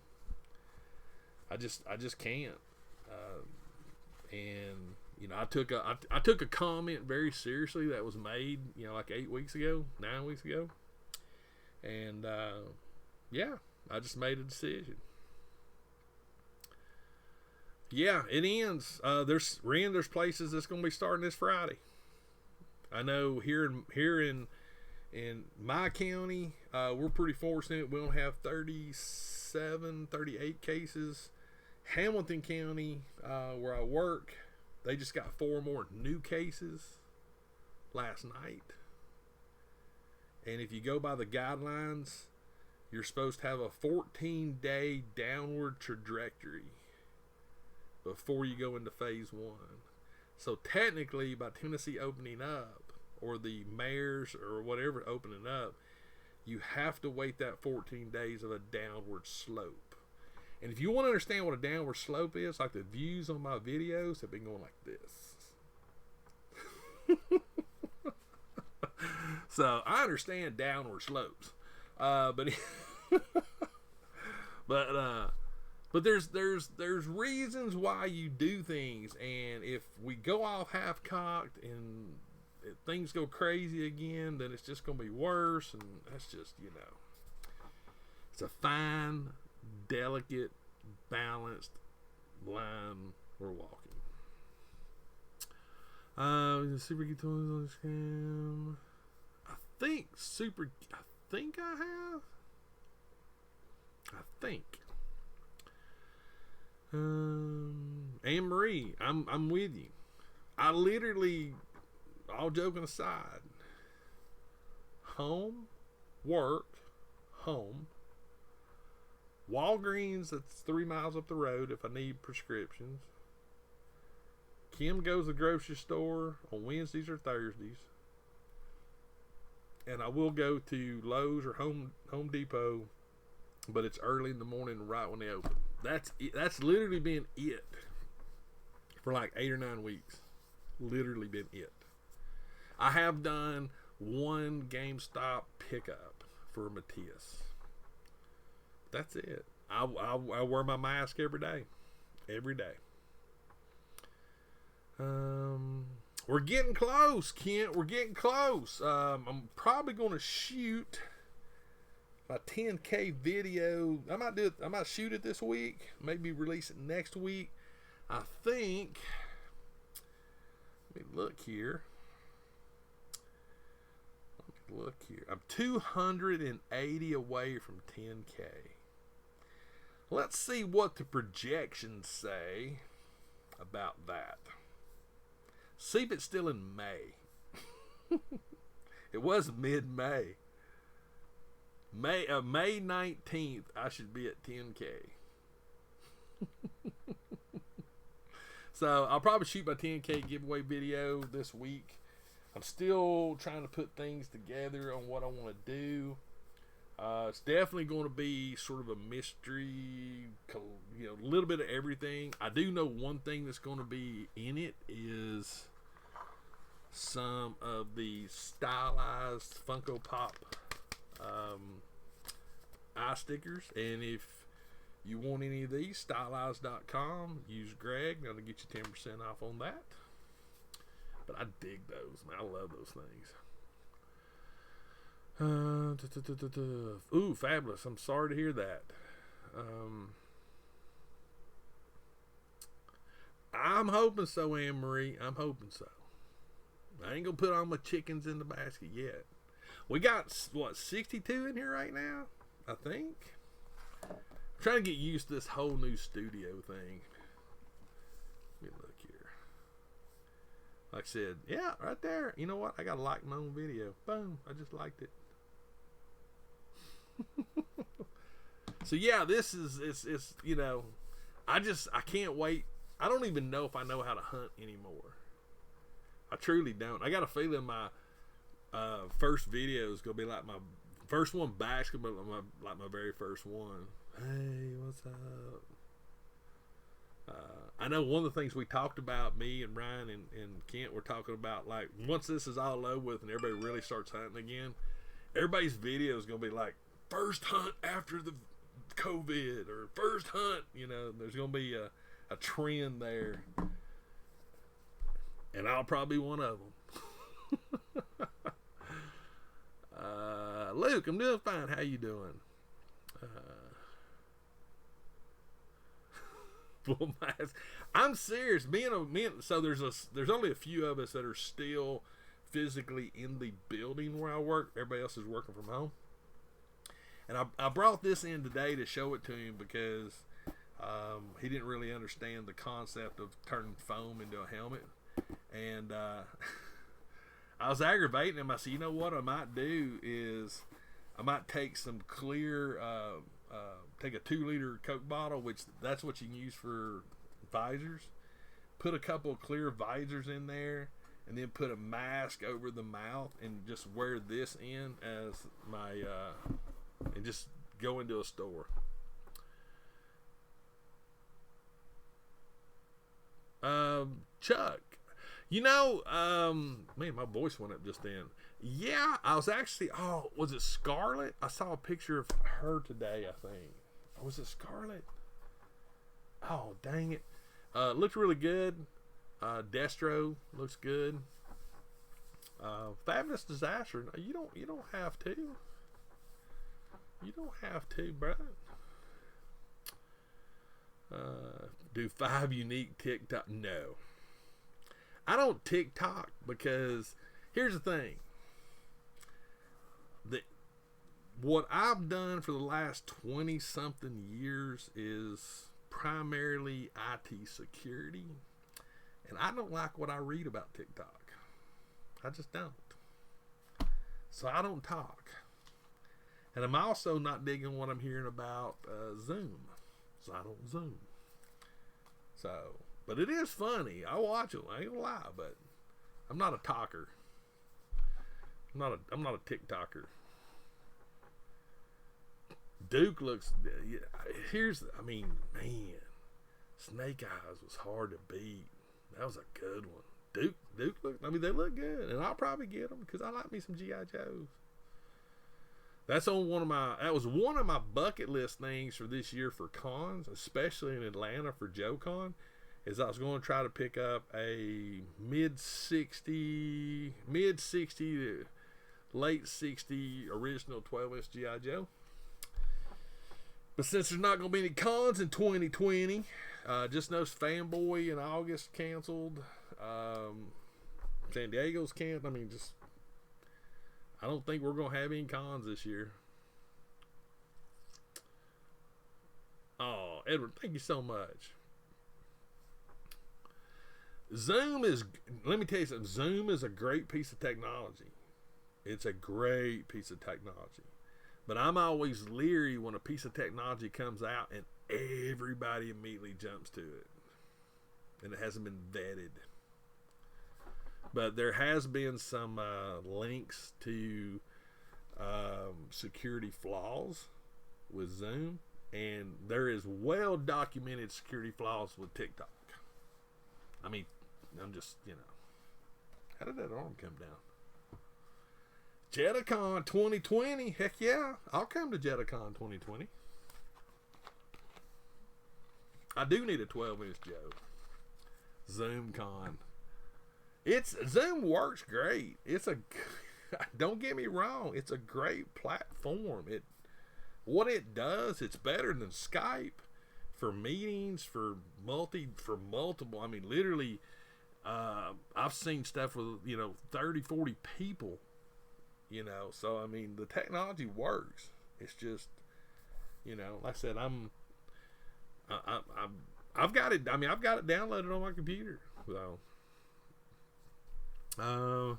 I just can't. And you know, I took a comment very seriously that was made, you know, like 9 weeks ago, and yeah, I just made a decision. Yeah, it ends. There's places that's going to be starting this Friday. I know here in my county, we're pretty fortunate. We don't have 38 cases. Hamilton County, where I work, they just got 4 more new cases last night. And if you go by the guidelines, you're supposed to have a 14-day downward trajectory before you go into phase 1. So technically, by Tennessee opening up, or the mayors or whatever opening up, you have to wait that 14 days of a downward slope. And if you want to understand what a downward slope is, like the views on my videos have been going like this. So I understand downward slopes, but there's reasons why you do things, and if we go off half cocked and if things go crazy again, then it's just gonna be worse, and that's just, you know, it's a fine, delicate, balanced line we're walking. Super Geek Toys on this cam. I think I have. Anne Marie, I'm with you. I literally, all joking aside, home, work, home, Walgreens, that's 3 miles up the road if I need prescriptions. Kim goes to the grocery store on Wednesdays or Thursdays. And I will go to Lowe's or Home Depot, but it's early in the morning right when they open. That's literally been it for like 8 or 9 weeks. Literally been it. I have done one GameStop pickup for Matthias. That's it. I wear my mask every day. We're getting close, Kent. We're getting close. I'm probably going to shoot my 10K video. I might shoot it this week. Maybe release it next week. I think. Let me look here. I'm 280 away from 10K. Let's see what the projections say about that. See if it's still in May. It was mid-May. May 19th, I should be at 10K. So I'll probably shoot my 10K giveaway video this week. I'm still trying to put things together on what I want to do. It's definitely going to be sort of a mystery, you know, a little bit of everything. I do know one thing that's going to be in it is some of the stylized Funko Pop eye stickers. And if you want any of these, stylized.com, use Greg. That'll get you 10% off on that. But I dig those, man. I love those things. Ooh, fabulous. I'm sorry to hear that. I'm hoping so, Anne Marie. I'm hoping so. I ain't gonna put all my chickens in the basket yet. We got, 62 in here right now? I think. I'm trying to get used to this whole new studio thing. Like I said, yeah, right there. You know what? I got to like my own video. Boom. I just liked it. So yeah, this is, it's you know, I can't wait. I don't even know if I know how to hunt anymore. I truly don't. I got a feeling my first video is going to be like my first one back's going to be like my very first one. Hey, what's up? I know one of the things we talked about, me and Ryan and Kent were talking about, like, once this is all over with and everybody really starts hunting again, everybody's video is going to be like, first hunt after the COVID, or first hunt, you know, there's going to be a trend there. And I'll probably be one of them. Luke, I'm doing fine. How you doing? I'm serious. So there's only a few of us that are still physically in the building where I work. Everybody else is working from home. And I brought this in today to show it to him because he didn't really understand the concept of turning foam into a helmet. And I was aggravating him. I said, you know what I might do is I might take some clear, take a 2-liter Coke bottle, which that's what you can use for visors. Put a couple of clear visors in there, and then put a mask over the mouth, and just wear this in as my, and just go into a store. Chuck, you know, man, my voice went up just then. Yeah, I was actually, was it Scarlett? I saw a picture of her today, I think. Was it Scarlett? Oh, dang it. Looked really good. Destro looks good. Fabulous Disaster. You don't have to. You don't have to, bro. Do 5 unique TikTok? No. I don't TikTok because here's the thing. What I've done for the last 20 something years is primarily IT security, and I don't like what I read about TikTok. I just don't. So I don't talk. And I'm also not digging what I'm hearing about Zoom. So I don't Zoom. So, but it is funny. I watch it. I ain't gonna lie, but I'm not a talker. I'm not a TikToker. Duke looks. Man, Snake Eyes was hard to beat. That was a good one. Duke look. They look good, and I'll probably get them because I like me some GI Joes. That was one of my bucket list things for this year for cons, especially in Atlanta for JoeCon, is I was going to try to pick up a mid 60 to late 60 original 12-inch GI Joe. But since there's not going to be any cons in 2020, just noticed Fanboy in August canceled. San Diego's canceled. I don't think we're going to have any cons this year. Oh, Edward, thank you so much. Let me tell you something. Zoom is a great piece of technology. It's a great piece of technology. But I'm always leery when a piece of technology comes out and everybody immediately jumps to it. And it hasn't been vetted. But there has been some links to security flaws with Zoom. And there is well-documented security flaws with TikTok. I'm just, how did that arm come down? JediCon 2020, heck yeah, I'll come to JediCon 2020. I do need a 12-inch Joe. ZoomCon. Zoom works great. Don't get me wrong, it's a great platform. What it does, it's better than Skype for meetings, for multiple. Literally, I've seen stuff with 30, 40 people. So the technology works. It's just, like I said, I've got it. I've got it downloaded on my computer. So Uh,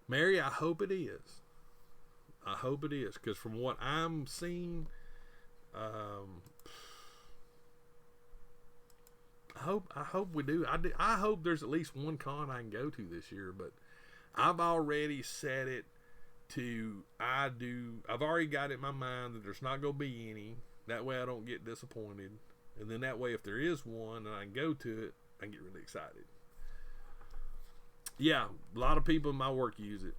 Mary, I hope it is. I hope it is, because from what I'm seeing, um, I hope we do. I hope there's at least one con I can go to this year, but I've already set it to I've already got it in my mind that there's not going to be any. That way I don't get disappointed. And then that way if there is one and I can go to it, I can get really excited. Yeah, a lot of people in my work use it.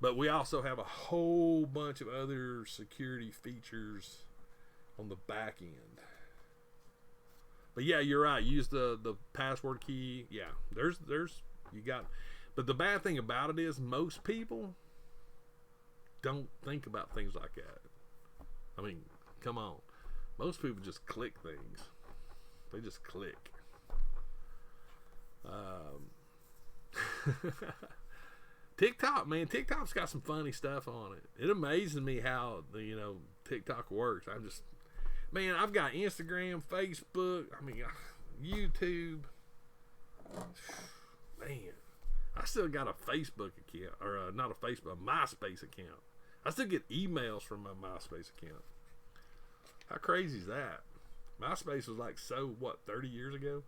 But we also have a whole bunch of other security features on the back end. But yeah, you're right. Use the password key. Yeah, there's you got. But the bad thing about it is most people don't think about things like that. I mean, come on. Most people just click things. They just click. TikTok, man. TikTok's got some funny stuff on it. It amazes me how TikTok works. Man, I've got Instagram, Facebook, YouTube. Man, I still got a Facebook account, or not a Facebook, a MySpace account. I still get emails from my MySpace account. How crazy is that? MySpace was 30 years ago?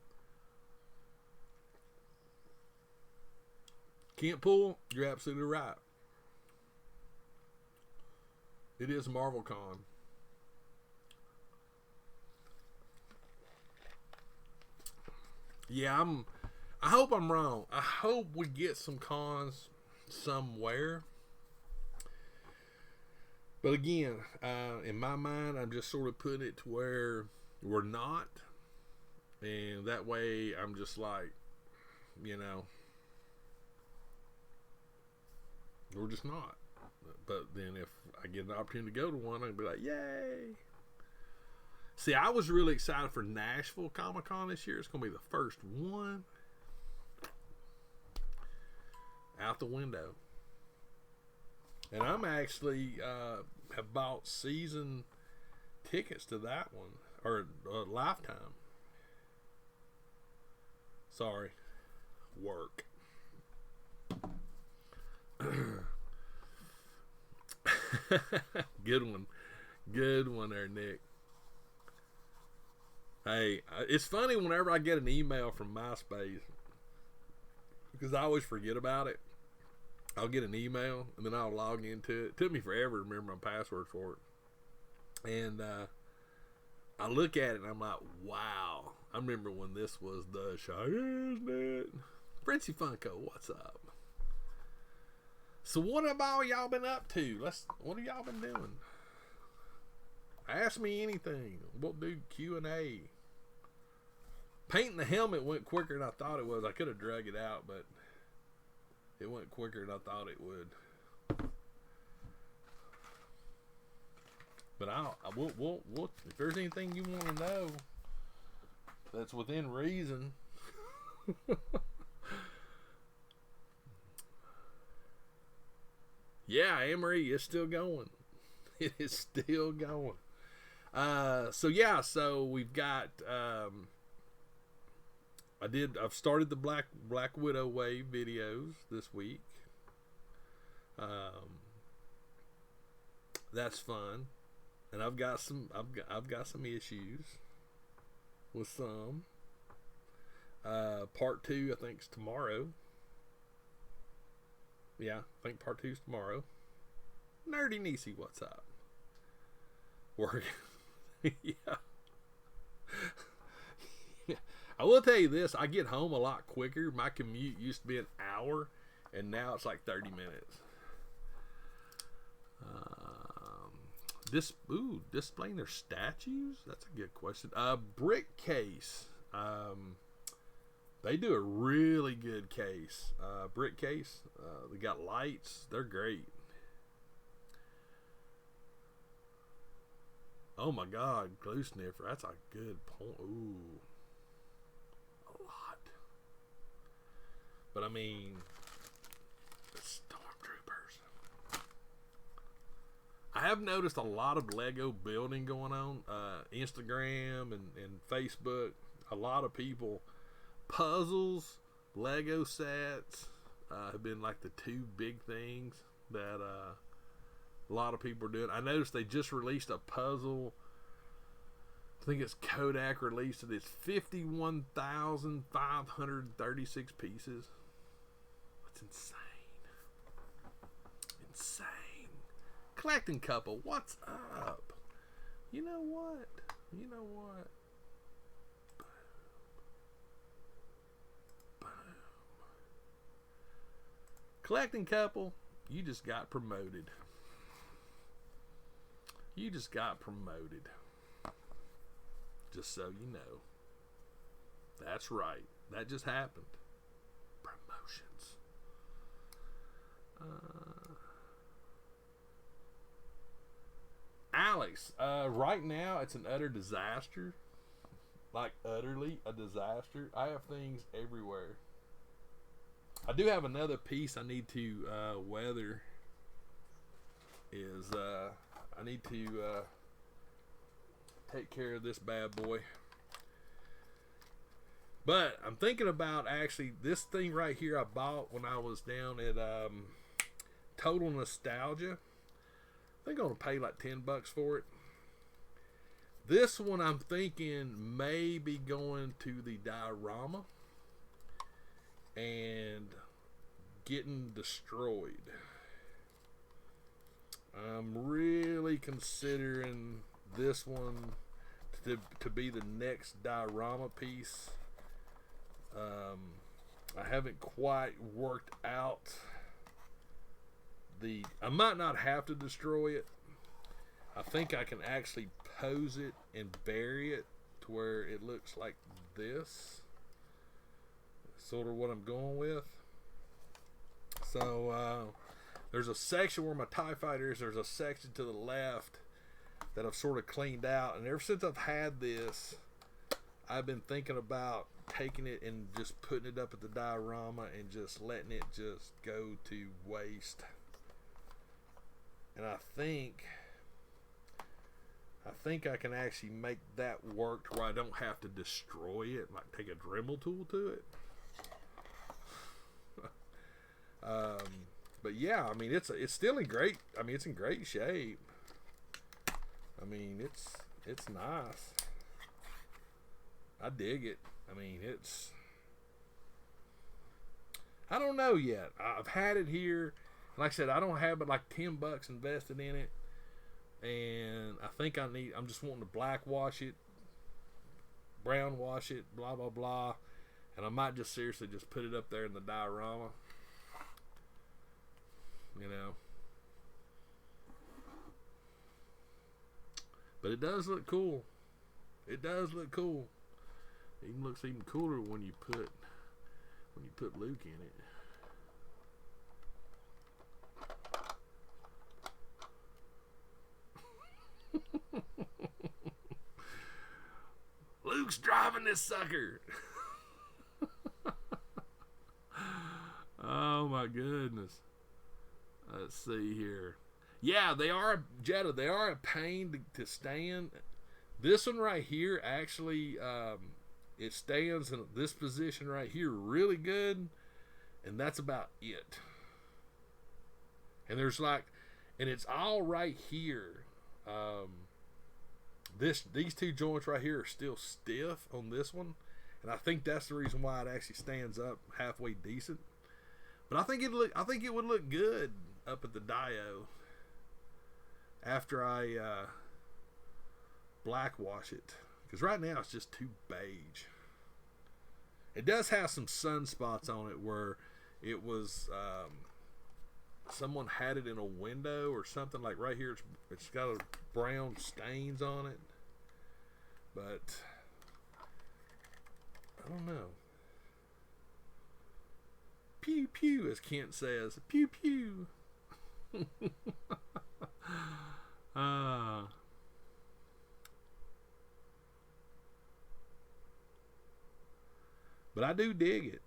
Can't pull? You're absolutely right. It is MarvelCon. Yeah, I hope I'm wrong. I hope we get some cons somewhere. But again, in my mind, I'm just sort of putting it to where we're not. And that way, I'm just we're just not. But then if I get an opportunity to go to one, I'd be like, yay. See, I was really excited for Nashville Comic Con this year. It's going to be the first one. Out the window. And I'm actually have bought season tickets to that one. Or lifetime. Sorry. Work. Good one. Good one there, Nick. Hey, it's funny whenever I get an email from MySpace, because I always forget about it. I'll get an email and then I'll log into it. It took me forever to remember my password for it. And I look at it and I'm like, wow. I remember when this was the show, isn't it? Frenzy Funko, what's up? So what have all y'all been up to? What have y'all been doing? Ask me anything. We'll do Q&A. Painting the helmet went quicker than I thought it was. I could have drug it out, but it went quicker than I thought it would. But we'll if there's anything you want to know that's within reason. Yeah, Amory is still going. It is still going. So we've got I've started the Black Widow Wave videos this week. That's fun. And I've got some issues with some. Part 2 I think is tomorrow. Yeah, I think part 2 is tomorrow. Nerdy Niecy, what's up? Work. Yeah. I will tell you this, I get home a lot quicker. My commute used to be an hour, and now it's 30 minutes. Displaying their statues? That's a good question. Brick case. They do a really good case. Brick case. They got lights. They're great. Oh my God, glue sniffer. That's a good point. Ooh. A lot. But Stormtroopers. I have noticed a lot of Lego building going on. Instagram and Facebook. A lot of people. Puzzles Lego sets have been like the two big things that a lot of people are doing. I noticed they just released a puzzle. I think it's Kodak released it. It's 51,536 pieces. That's insane. Insane. Collecting couple, what's up? You know what? You know what? Boom. Collecting couple, you just got promoted. You just got promoted. Just so you know. That's right. That just happened. Promotions. Alex, right now it's an utter disaster. Like, utterly a disaster. I have things everywhere. I do have another piece I need to weather. I need to take care of this bad boy. But I'm thinking about actually this thing right here I bought when I was down at Total Nostalgia. I think I'm gonna pay like $10 for it. This one I'm thinking may be going to the diorama and getting destroyed. I'm really considering this one to be the next diorama piece. I haven't quite worked out I might not have to destroy it. I think I can actually pose it and bury it to where it looks like this. Sort of what I'm going with. So there's a section where my TIE Fighter is. There's a section to the left that I've sort of cleaned out, and ever since I've had this, I've been thinking about taking it and just putting it up at the diorama and just letting it just go to waste. And I think I can actually make that work to where I don't have to destroy it, like take a Dremel tool to it. But yeah, I mean it's still in great. I mean it's in great shape. I mean it's nice. I dig it. I mean I don't know yet. I've had it here. Like I said, I don't have but like $10 invested in it, and I think I'm just wanting to black wash it, brown wash it, blah blah blah, and I might just seriously just put it up there in the diorama. You know, but it does look cool. It does look cool. It even looks even cooler when you put Luke in it. Luke's driving this sucker. Oh my goodness. Let's see here. Yeah, they are, Jetta, they are a pain to stand. This one right here actually it stands in this position right here really good, and that's about it. And there's like, and it's all right here. These two joints right here are still stiff on this one, and I think that's the reason why it actually stands up halfway decent. But I think it would look good up at the Dio after I black wash it, because right now it's just too beige. It does have some sunspots on it where it was someone had it in a window or something, like right here it's got a brown stains on it, but I don't know. Pew pew, as Kent says. Pew pew. But I do dig it.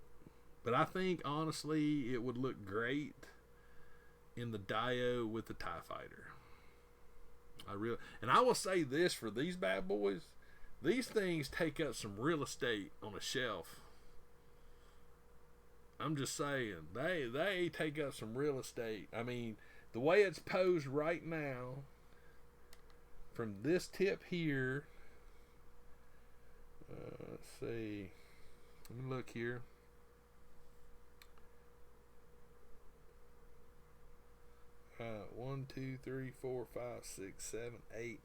But I think honestly it would look great in the Dio with the TIE Fighter. And I will say this for these bad boys, these things take up some real estate on a shelf. I'm just saying, they take up some real estate. I mean, the way it's posed right now, from this tip here, let's see, let me look here. One, two, three, 4, 5, 6, 7, 8,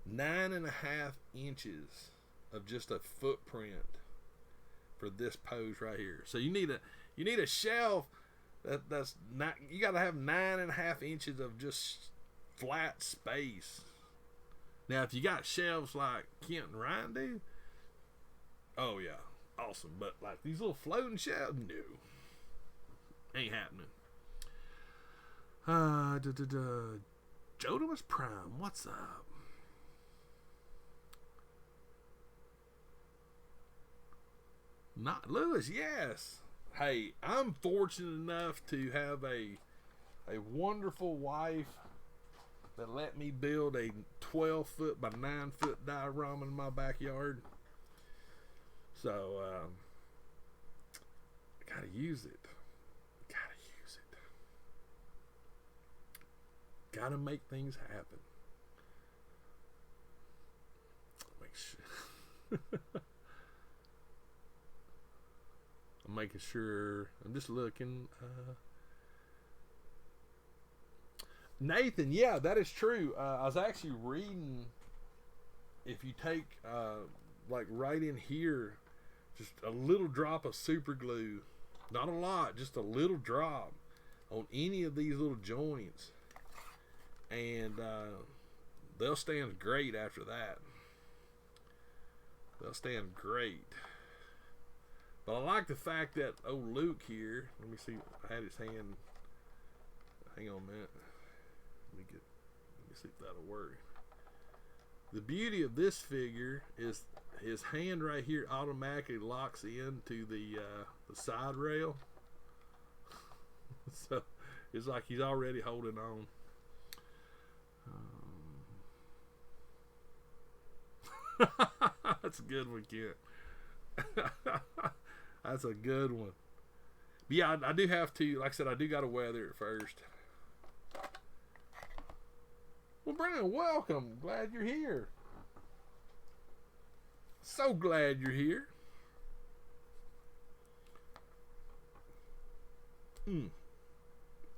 9, 9.5 inches of just a footprint for this pose right here. So you need a shelf that's not, you got to have 9.5 inches of just flat space. Now, if you got shelves like Kent and Ryan do, oh yeah, awesome. But like these little floating shelves, no, ain't happening. Jodamus Prime, what's up? Not Lewis, yes. Hey, I'm fortunate enough to have a wonderful wife that let me build a 12-foot by 9-foot diorama in my backyard. So, I gotta use it. Gotta make things happen. Make sure. I'm making sure. I'm just looking. Nathan, yeah, that is true. I was actually reading. If you take, like right in here, just a little drop of super glue, not a lot, just a little drop on any of these little joints, and they'll stand great after that. They'll stand great. But I like the fact that old Luke here, let me see, I had his hand, hang on a minute, let me see if that'll work. The beauty of this figure is his hand right here automatically locks into the side rail. So it's like he's already holding on. That's a good one, Kent. That's a good one. But yeah, I do have to, like I said, I do got to weather it first. Well, Brian, welcome. Glad you're here. So glad you're here.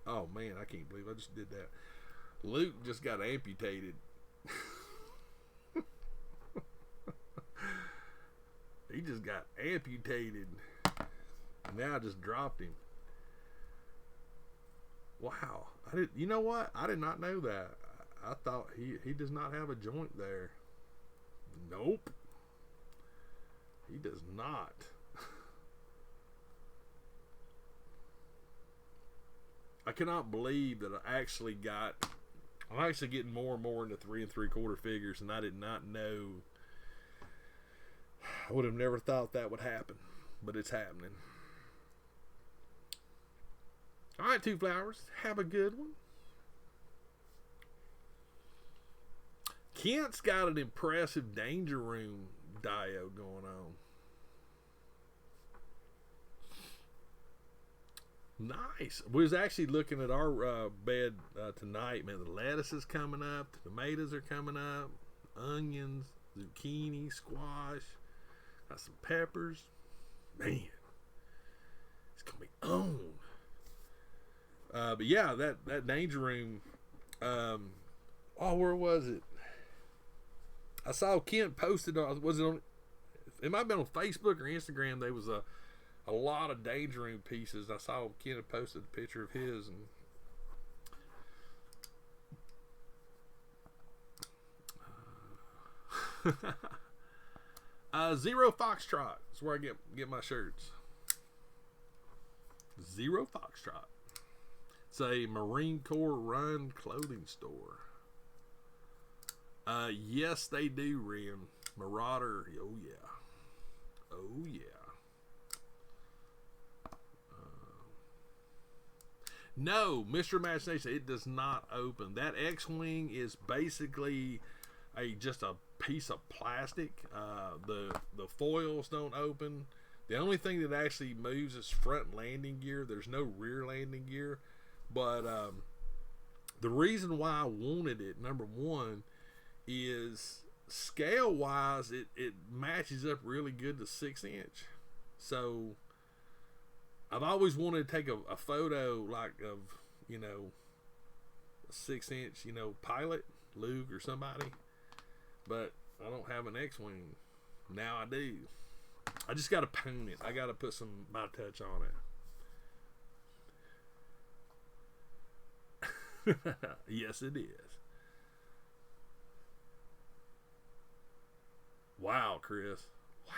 Oh, man, I can't believe I just did that. Luke just got amputated. He just got amputated. Now I just dropped him. Wow. You know what? I did not know that. I thought he does not have a joint there. Nope. He does not. I cannot believe that I'm actually getting more and more into 3 3/4 figures, and I did not know. I would have never thought that would happen, but it's happening. All right, Two Flowers, have a good one. Kent's got an impressive Danger Room dio going on. Nice. We was actually looking at our bed tonight, man. The lettuce is coming up. The tomatoes are coming up. Onions, zucchini, squash. Got some peppers. Man. It's going to be on. But yeah, that Danger Room. Where was it? I saw Kent posted on, was it on, it might have been on Facebook or Instagram. There was a lot of Danger Room pieces. I saw Kent had posted a picture of his, and Zero Foxtrot is where I get my shirts. Zero Foxtrot. It's a Marine Corps run clothing store. Yes, they do, Rim. Marauder, oh yeah. Oh yeah. No, Mr. Imagination, it does not open. That X-Wing is basically just a piece of plastic. The foils don't open. The only thing that actually moves is front landing gear. There's no rear landing gear. But the reason why I wanted it, number one, is scale wise, it matches up really good to 6-inch. So I've always wanted to take a photo like of, you know, a 6-inch, you know, pilot, Luke or somebody. But I don't have an X-Wing. Now I do. I just got to paint it. I got to put my touch on it. Yes, it is. Wow, Chris. Wow.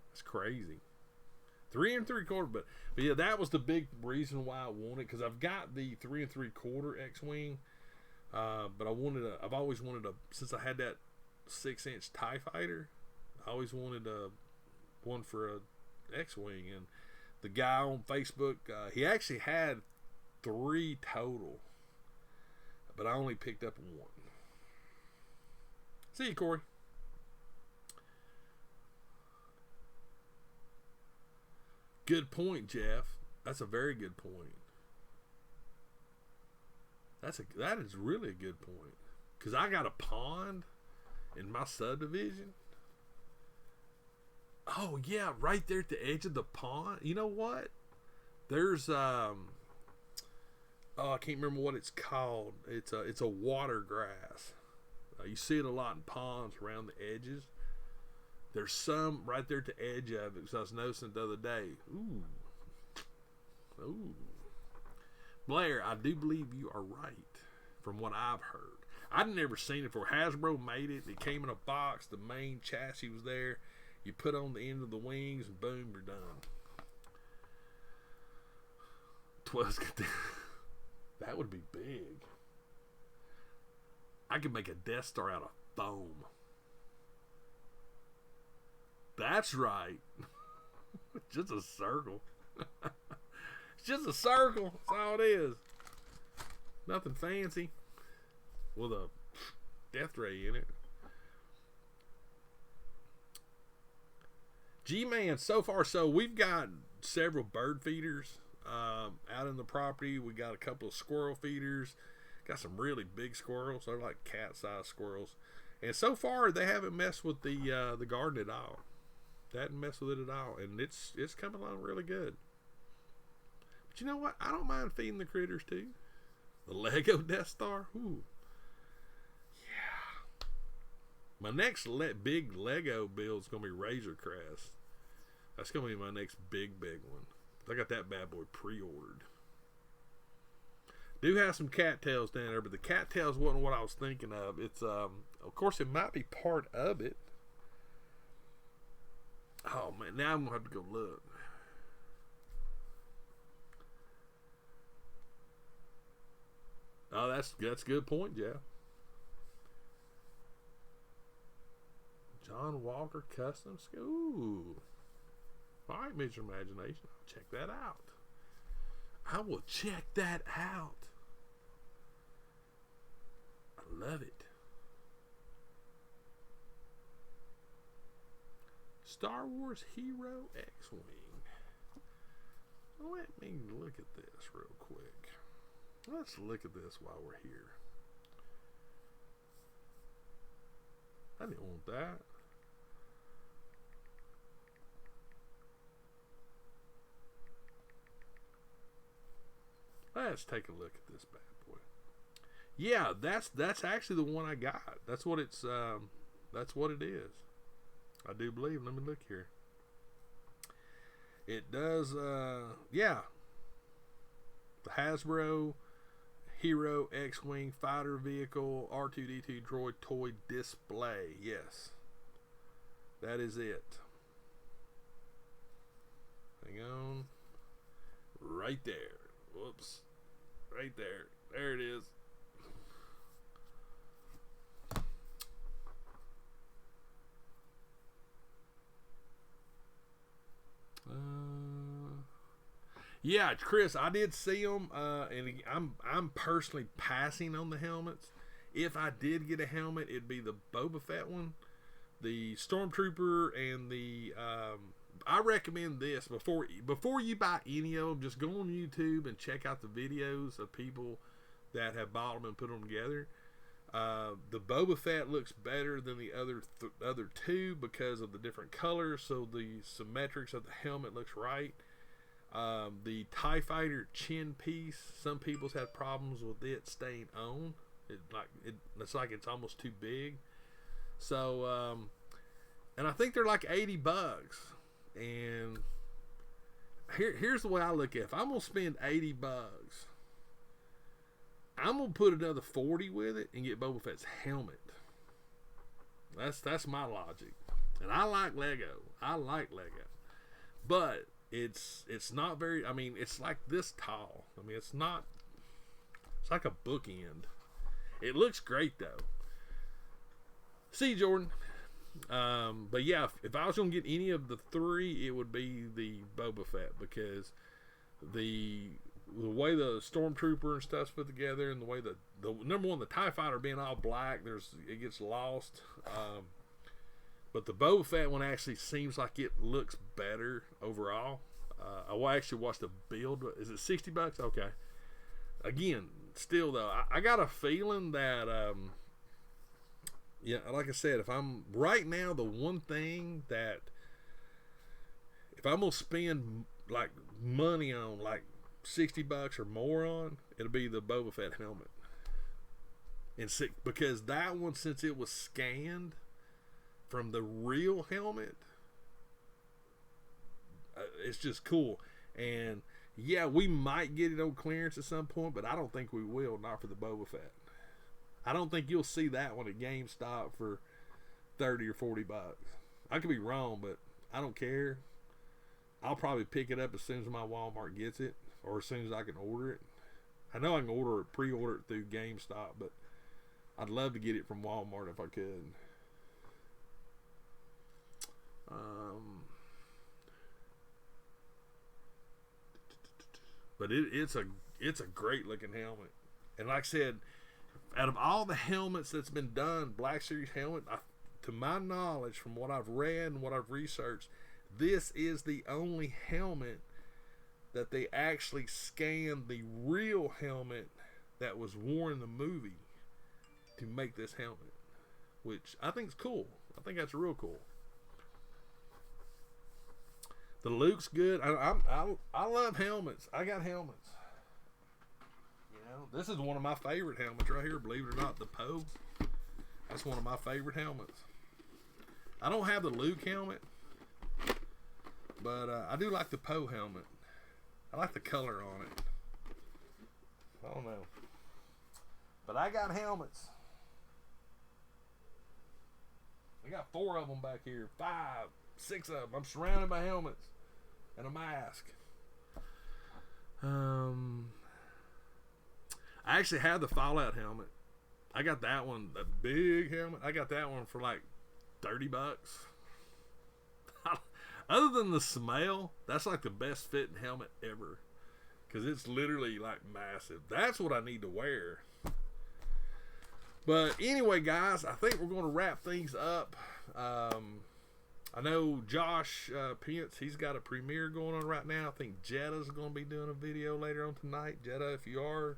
That's crazy. 3 3/4, but yeah, that was the big reason why I wanted, because I've got the 3 3/4 X-Wing, but I've always wanted since I had that 6-inch TIE Fighter, I always wanted one for a X-Wing, and the guy on Facebook, he actually had 3 total, but I only picked up 1. See you, Corey. Good point, Jeff. That's a very good point. That is really a good point. Because I got a pond in my subdivision. Oh yeah, right there at the edge of the pond. You know what? There's I can't remember what it's called. It's a water grass. You see it a lot in ponds around the edges. There's some right there at the edge of it, because I was noticing it the other day. Ooh. Blair, I do believe you are right, from what I've heard. I'd never seen it before. Hasbro made it. It came in a box. The main chassis was there. You put on the end of the wings, and boom, you're done. 12's got that would be big. I could make a Death Star out of foam. That's right. Just a circle. It's just a circle. That's all it is. Nothing fancy. With a death ray in it. G-Man, so far so we've got several bird feeders out in the property. We got a couple of squirrel feeders. Got some really big squirrels. They're like cat-sized squirrels. And so far they haven't messed with the garden at all. They hadn't messed with it at all, and it's coming along really good. But you know what? I don't mind feeding the critters too. The Lego Death Star, ooh, yeah. My next big Lego build is gonna be Razor Crest. That's gonna be my next big one. I got that bad boy pre-ordered. Do have some cattails down there, but the cattails wasn't what I was thinking of. It's of course it might be part of it. Oh man, now I'm gonna have to go look. Oh, that's a good point, Jeff. John Walker Customs. Ooh. All right, Mr. Imagination. I'll check that out. I will check that out. I love it. Star Wars Hero X-Wing. Let me look at this real quick. Let's look at this while we're here. I didn't want that. Let's take a look at this bad boy. Yeah, that's actually the one I got. That's what it's that's what it is. I do believe. Let me look here. It does yeah. The Hasbro Hero X-Wing Fighter Vehicle R2-D2 Droid Toy Display. Yes. That is it. Hang on. Right there. Whoops. Right there. There it is. Yeah, Chris, I did see them, and I'm personally passing on the helmets. If I did get a helmet, it'd be the Boba Fett one. the Stormtrooper and the I recommend this before you buy any of them. Just go on YouTube and check out the videos of people that have bought them and put them together. The Boba Fett looks better than the other two because of the different colors, so the symmetrics of the helmet looks right. The TIE Fighter chin piece, some people's had problems with it staying on. It's like it's almost too big. So, and I think they're like $80. And here's the way I look at it. If I'm gonna spend $80, I'm gonna put another 40 with it and get Boba Fett's helmet. That's my logic. And I like Lego. But it's not very, I mean, it's like this tall. I mean, it's like a bookend. It looks great though. See, Jordan. But yeah, if I was gonna get any of the three, it would be the Boba Fett, because the way the Stormtrooper and stuff's put together, and the way the number one, the TIE Fighter being all black, it gets lost. But the Boba Fett one actually seems like it looks better overall. I will actually watch the build. Is it $60? Okay. Again, still though, I got a feeling that yeah, like I said, if I'm right now, the one thing that if I'm gonna spend like money on, like $60 or more on, it'll be the Boba Fett helmet. And because that one, since it was scanned from the real helmet, it's just cool. And yeah, we might get it on clearance at some point, but I don't think we will. Not for the Boba Fett. I don't think you'll see that one at GameStop for $30 or $40. I could be wrong, but I don't care. I'll probably pick it up as soon as my Walmart gets it, or as soon as I can order it. I know I can pre-order it through GameStop, but I'd love to get it from Walmart if I could. But it's a great looking helmet, and like I said, out of all the helmets that's been done, Black Series helmet, to my knowledge, from what I've read and what I've researched, this is the only helmet that they actually scanned the real helmet that was worn in the movie to make this helmet, which I think is cool. I think that's real cool. The Luke's good. I love helmets. I got helmets. This is one of my favorite helmets right here, believe it or not, the Poe. That's one of my favorite helmets. I don't have the Luke helmet, but I do like the Poe helmet. I like the color on it. I don't know. But I got helmets. I got 4 of them back here. 5, 6 of them. I'm surrounded by helmets and a mask. I actually have the Fallout helmet. I got that one, the big helmet. I got that one for like $30. Other than the smell, that's like the best fitting helmet ever, because it's literally like massive. That's what I need to wear. But anyway, guys, I think we're going to wrap things up. I know Josh Pence, he's got a premiere going on right now. I think Jetta's going to be doing a video later on tonight. Jetta, if you are,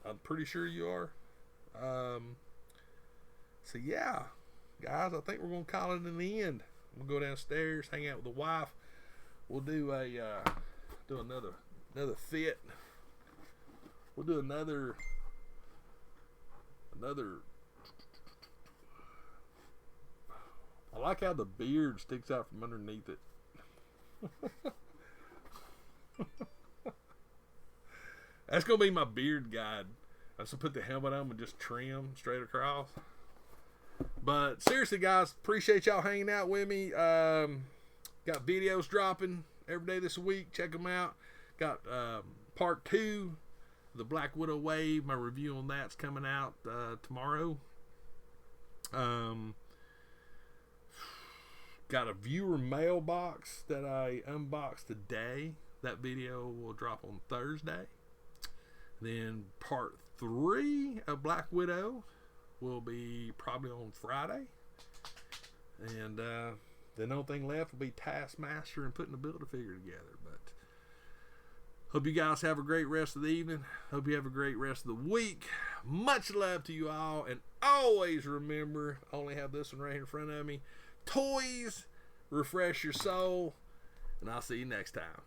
I'm pretty sure you are. So yeah, guys, I think we're gonna call it in the end. I'm gonna go downstairs, hang out with the wife. We'll do another fit. We'll do another. I like how the beard sticks out from underneath it. That's gonna be my beard guide. I just put the helmet on and just trim straight across. But seriously, guys, appreciate y'all hanging out with me. Got videos dropping every day this week. Check them out. Got part 2, the Black Widow Wave. My review on that's coming out tomorrow. Got a viewer mailbox that I unboxed today. That video will drop on Thursday. Then part 3 of Black Widow will be probably on Friday. And the only thing left will be Taskmaster and putting the Build-A-Figure together. But hope you guys have a great rest of the evening. Hope you have a great rest of the week. Much love to you all. And always remember, I only have this one right in front of me. Toys refresh your soul. And I'll see you next time.